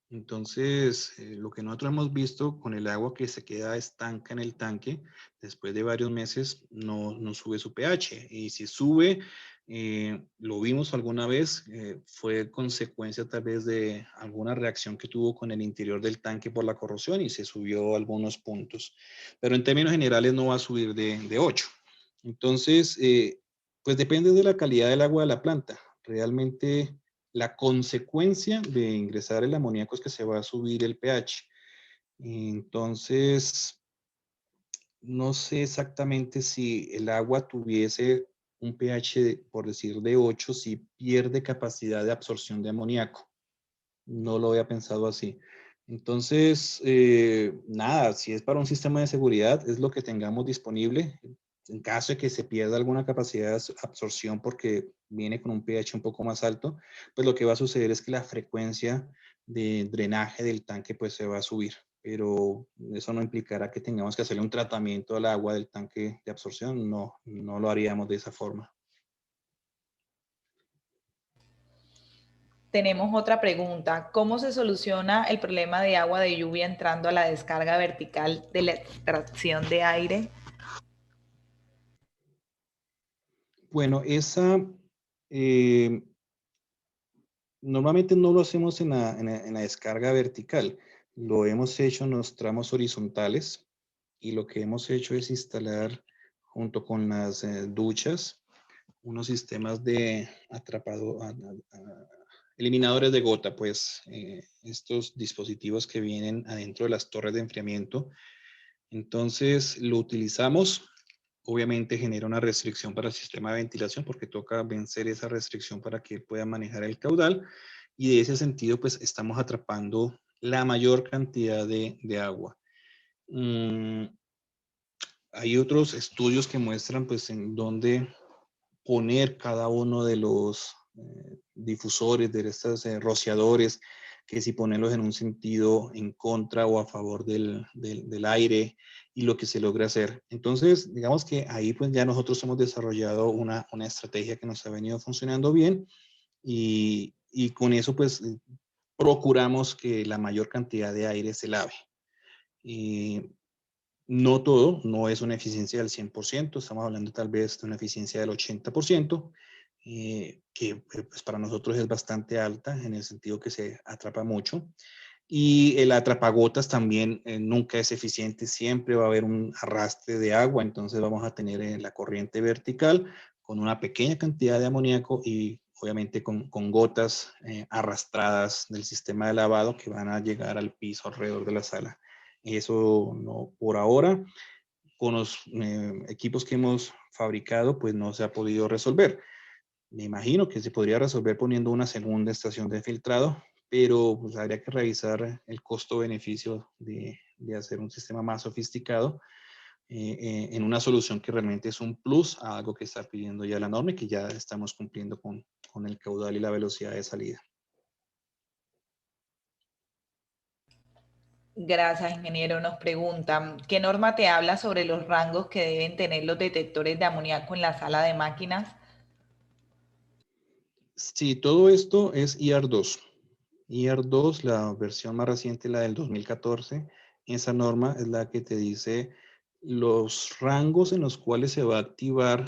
Entonces, lo que nosotros hemos visto con el agua que se queda estanca en el tanque, después de varios meses no sube su pH. Y si sube, lo vimos alguna vez, fue consecuencia tal vez de alguna reacción que tuvo con el interior del tanque por la corrosión y se subió algunos puntos. Pero en términos generales no va a subir de 8. Entonces, pues depende de la calidad del agua de la planta. Realmente la consecuencia de ingresar el amoníaco es que se va a subir el pH. Entonces, no sé exactamente si el agua tuviese un pH, por decir, de 8, si pierde capacidad de absorción de amoníaco. No lo había pensado así. Entonces, nada, si es para un sistema de seguridad, es lo que tengamos disponible. En caso de que se pierda alguna capacidad de absorción porque viene con un pH un poco más alto, pues lo que va a suceder es que la frecuencia de drenaje del tanque pues se va a subir. pero eso no implicará que tengamos que hacerle un tratamiento al agua del tanque de absorción. No, no lo haríamos de esa forma. Tenemos otra pregunta. ¿Cómo se soluciona el problema de agua de lluvia entrando a la descarga vertical de la extracción de aire? Bueno, normalmente no lo hacemos en la descarga vertical. Lo hemos hecho en los tramos horizontales y lo que hemos hecho es instalar junto con las duchas unos sistemas de eliminadores de gota, pues estos dispositivos que vienen adentro de las torres de enfriamiento. Entonces lo utilizamos. Obviamente genera una restricción para el sistema de ventilación porque toca vencer esa restricción para que pueda manejar el caudal, y de ese sentido pues estamos atrapando la mayor cantidad de agua. Hay otros estudios que muestran pues en dónde poner cada uno de los difusores, de estos rociadores, que si ponerlos en un sentido en contra o a favor del aire, y lo que se logra hacer. Entonces, digamos que ahí pues ya nosotros hemos desarrollado una estrategia que nos ha venido funcionando bien, y con eso pues procuramos que la mayor cantidad de aire se lave. Y no todo, no es una eficiencia del 100%, estamos hablando tal vez de una eficiencia del 80%, que pues para nosotros es bastante alta en el sentido que se atrapa mucho. Y el atrapagotas también nunca es eficiente, siempre va a haber un arrastre de agua, entonces vamos a tener la corriente vertical con una pequeña cantidad de amoníaco y obviamente con gotas arrastradas del sistema de lavado que van a llegar al piso alrededor de la sala. Eso no, por ahora, con los equipos que hemos fabricado, pues no se ha podido resolver. Me imagino que se podría resolver poniendo una segunda estación de filtrado, pero pues habría que revisar el costo-beneficio de hacer un sistema más sofisticado en una solución que realmente es un plus a algo que está pidiendo ya la norma y que ya estamos cumpliendo con el caudal y la velocidad de salida. Gracias, ingeniero. Nos preguntan, ¿qué norma te habla sobre los rangos que deben tener los detectores de amoníaco en la sala de máquinas? Sí, todo esto es IR2. IR2, la versión más reciente, la del 2014, esa norma es la que te dice los rangos en los cuales se va a activar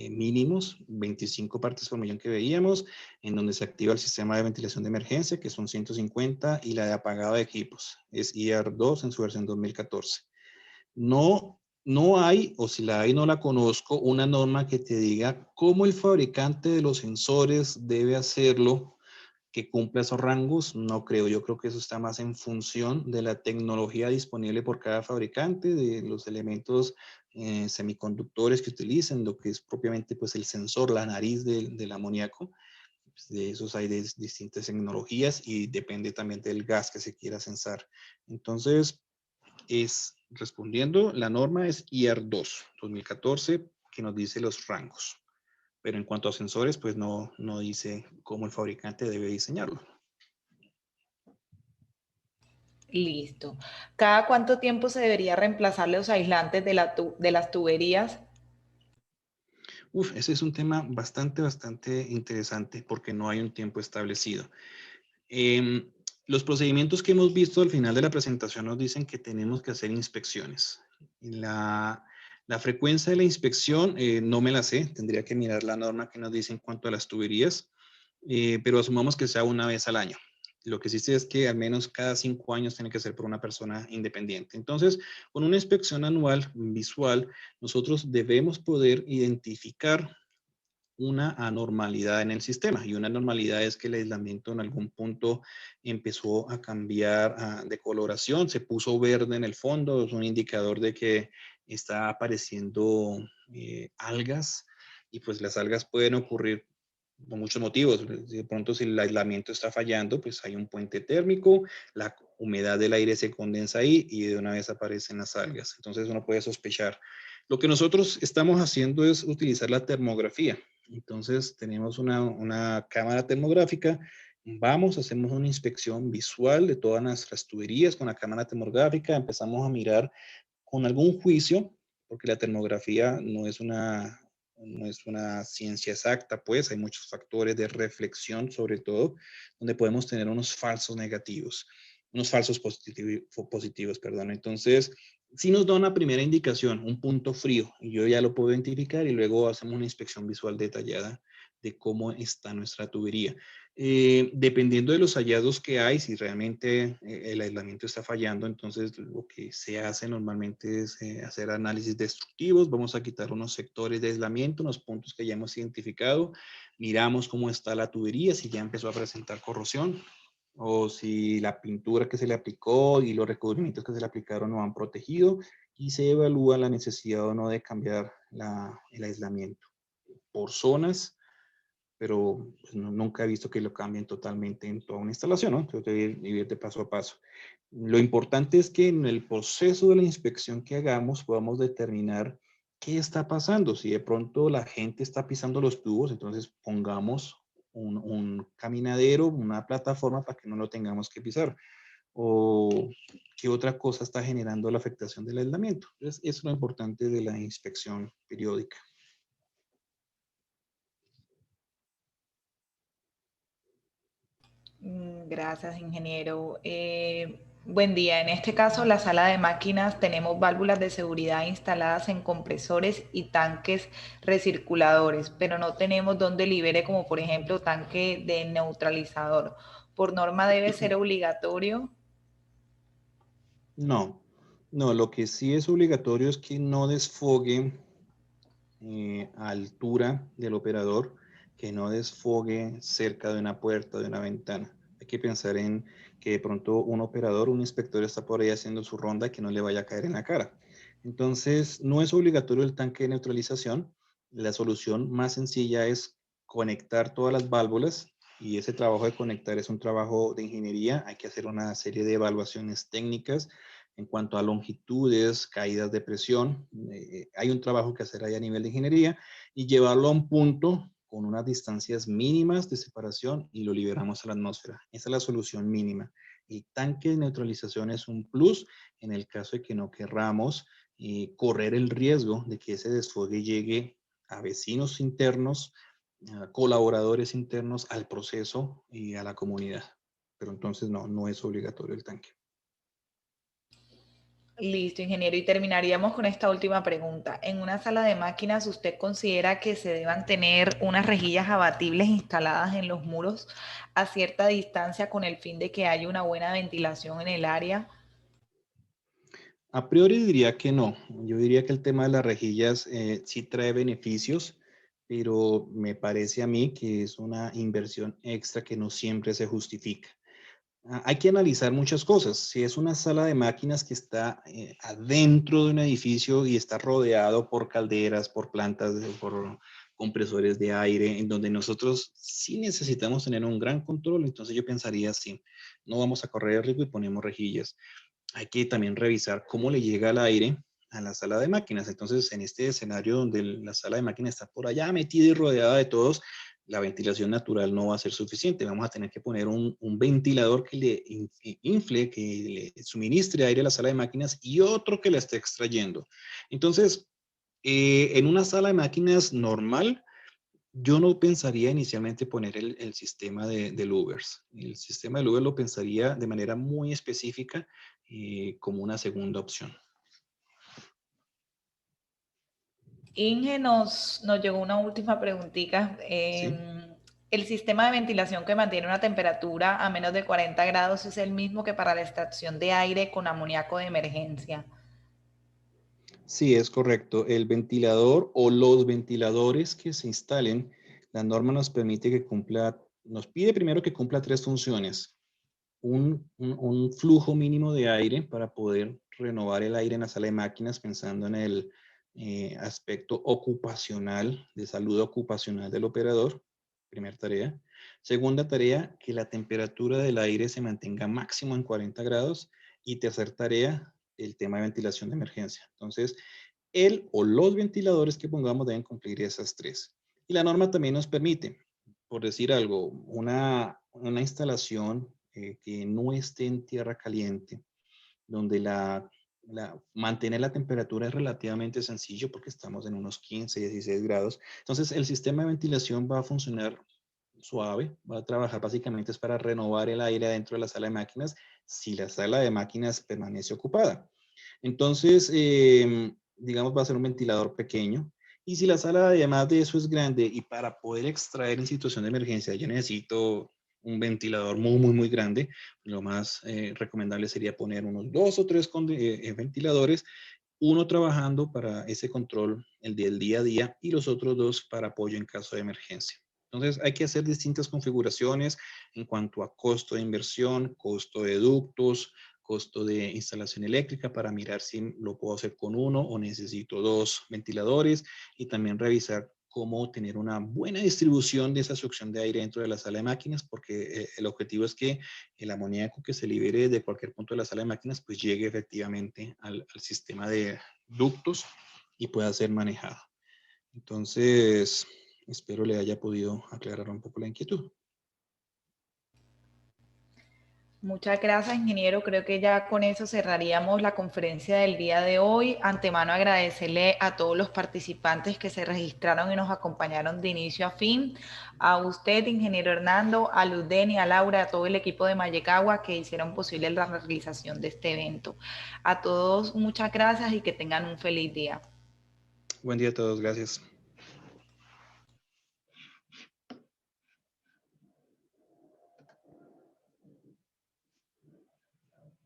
mínimos, 25 partes por millón que veíamos, en donde se activa el sistema de ventilación de emergencia, que son 150, y la de apagado de equipos, es IR2 en su versión 2014. No, no hay, o si la hay no la conozco, una norma que te diga cómo el fabricante de los sensores debe hacerlo que cumpla esos rangos. No creo, yo creo que eso está más en función de la tecnología disponible por cada fabricante, de los elementos semiconductores que utilicen, lo que es propiamente pues el sensor, la nariz del amoníaco. Pues, de esos hay de distintas tecnologías y depende también del gas que se quiera sensar. Entonces, respondiendo, la norma es IR2 2014, que nos dice los rangos. Pero en cuanto a sensores, pues no dice cómo el fabricante debe diseñarlo. Listo. ¿Cada cuánto tiempo se debería reemplazar los aislantes de las tuberías? Ese es un tema bastante interesante porque no hay un tiempo establecido. Em, los procedimientos que hemos visto al final de la presentación nos dicen que tenemos que hacer inspecciones. La frecuencia de la inspección no me la sé, tendría que mirar la norma que nos dice en cuanto a las tuberías, pero asumamos que sea una vez al año. Lo que sí sé es que al menos cada 5 años tiene que ser por una persona independiente. Entonces, con una inspección anual visual, nosotros debemos poder identificar una anormalidad en el sistema, y una anormalidad es que el aislamiento en algún punto empezó a cambiar de coloración, se puso verde en el fondo, es un indicador de que está apareciendo algas, y pues las algas pueden ocurrir por muchos motivos. De pronto, si el aislamiento está fallando, pues hay un puente térmico, la humedad del aire se condensa ahí y de una vez aparecen las algas. Entonces uno puede sospechar. Lo que nosotros estamos haciendo es utilizar la termografía. Entonces tenemos una cámara termográfica Vamos, hacemos una inspección visual de todas nuestras tuberías con la cámara termográfica, empezamos a mirar con algún juicio, porque la termografía no es una ciencia exacta, pues hay muchos factores de reflexión, sobre todo, donde podemos tener unos falsos negativos, unos falsos positivos, perdón. Entonces, sí nos da una primera indicación, un punto frío, y yo ya lo puedo identificar y luego hacemos una inspección visual detallada de cómo está nuestra tubería. Dependiendo de los hallazgos que hay, si realmente el aislamiento está fallando, entonces lo que se hace normalmente es hacer análisis destructivos. Vamos a quitar unos sectores de aislamiento, unos puntos que ya hemos identificado. Miramos cómo está la tubería, si ya empezó a presentar corrosión o si la pintura que se le aplicó y los recubrimientos que se le aplicaron no han protegido, y se evalúa la necesidad o no de cambiar el aislamiento por zonas, pero pues, nunca he visto que lo cambien totalmente en toda una instalación, ¿no? Entonces debe ir de paso a paso. Lo importante es que en el proceso de la inspección que hagamos podamos determinar qué está pasando. Si de pronto la gente está pisando los tubos, entonces pongamos un caminadero, una plataforma para que no lo tengamos que pisar. O qué otra cosa está generando la afectación del aislamiento. Entonces, eso es lo importante de la inspección periódica. Gracias, ingeniero. Buen día. En este caso, la sala de máquinas tenemos válvulas de seguridad instaladas en compresores y tanques recirculadores, pero no tenemos donde libere, como por ejemplo tanque de neutralizador. Por norma debe ser obligatorio. No, no, lo que sí es obligatorio es que no desfogue a altura del operador, que no desfogue cerca de una puerta, de una ventana. Hay que pensar en que de pronto un operador, un inspector está por ahí haciendo su ronda, que no le vaya a caer en la cara. Entonces, no es obligatorio el tanque de neutralización. La solución más sencilla es conectar todas las válvulas, y ese trabajo de conectar es un trabajo de ingeniería. Hay que hacer una serie de evaluaciones técnicas en cuanto a longitudes, caídas de presión. Hay un trabajo que hacer ahí a nivel de ingeniería y llevarlo a un punto con unas distancias mínimas de separación y lo liberamos a la atmósfera. Esa es la solución mínima. El tanque de neutralización es un plus en el caso de que no querramos correr el riesgo de que ese desfogue llegue a vecinos internos, a colaboradores internos, al proceso y a la comunidad. Pero entonces no es obligatorio el tanque. Listo, ingeniero. Y terminaríamos con esta última pregunta. En una sala de máquinas, ¿usted considera que se deban tener unas rejillas abatibles instaladas en los muros a cierta distancia con el fin de que haya una buena ventilación en el área? A priori diría que no. Yo diría que el tema de las rejillas sí trae beneficios, pero me parece a mí que es una inversión extra que no siempre se justifica. Hay que analizar muchas cosas. Si es una sala de máquinas que está adentro de un edificio y está rodeado por calderas, por plantas, por compresores de aire, en donde nosotros sí necesitamos tener un gran control, entonces yo pensaría así, no vamos a correr el riesgo y ponemos rejillas. Hay que también revisar cómo le llega el aire a la sala de máquinas. Entonces, en este escenario donde la sala de máquinas está por allá metida y rodeada de todos, la ventilación natural no va a ser suficiente. Vamos a tener que poner un ventilador que le infle, que le suministre aire a la sala de máquinas y otro que la esté extrayendo. Entonces, en una sala de máquinas normal, yo no pensaría inicialmente poner el sistema de louvers. El sistema de louvers lo pensaría de manera muy específica como una segunda opción. Inge, nos llegó una última preguntita. ¿Sí? ¿El sistema de ventilación que mantiene una temperatura a menos de 40 grados es el mismo que para la extracción de aire con amoníaco de emergencia? Sí, es correcto. El ventilador o los ventiladores que se instalen, la norma nos permite que cumpla, nos pide primero que cumpla tres funciones. Un flujo mínimo de aire para poder renovar el aire en la sala de máquinas pensando en el aspecto ocupacional, de salud ocupacional del operador, primera tarea. Segunda tarea, que la temperatura del aire se mantenga máximo en 40 grados. Y tercera tarea, el tema de ventilación de emergencia. Entonces, el o los ventiladores que pongamos deben cumplir esas tres. Y la norma también nos permite, por decir algo, una una instalación que no esté en tierra caliente, donde mantener la temperatura es relativamente sencillo porque estamos en unos 15, 16 grados. Entonces, el sistema de ventilación va a funcionar suave, va a trabajar básicamente es para renovar el aire dentro de la sala de máquinas si la sala de máquinas permanece ocupada. Entonces, digamos, va a ser un ventilador pequeño. Y si la sala, además de eso, es grande y para poder extraer en situación de emergencia, yo necesito un ventilador muy, muy, muy grande, lo más recomendable sería poner unos 2 o 3 ventiladores, uno trabajando para ese control, el del día a día, y los otros 2 para apoyo en caso de emergencia. Entonces, hay que hacer distintas configuraciones en cuanto a costo de inversión, costo de ductos, costo de instalación eléctrica para mirar si lo puedo hacer con uno o necesito 2 ventiladores, y también revisar cómo tener una buena distribución de esa succión de aire dentro de la sala de máquinas, porque el objetivo es que el amoníaco que se libere de cualquier punto de la sala de máquinas pues llegue efectivamente al sistema de ductos y pueda ser manejado. Entonces, espero le haya podido aclarar un poco la inquietud. Muchas gracias, ingeniero. Creo que ya con eso cerraríamos la conferencia del día de hoy. Antemano agradecerle a todos los participantes que se registraron y nos acompañaron de inicio a fin. A usted, ingeniero Hernando, a Luzden y a Laura, a todo el equipo de Mayecagua que hicieron posible la realización de este evento. A todos, muchas gracias y que tengan un feliz día. Buen día a todos, gracias.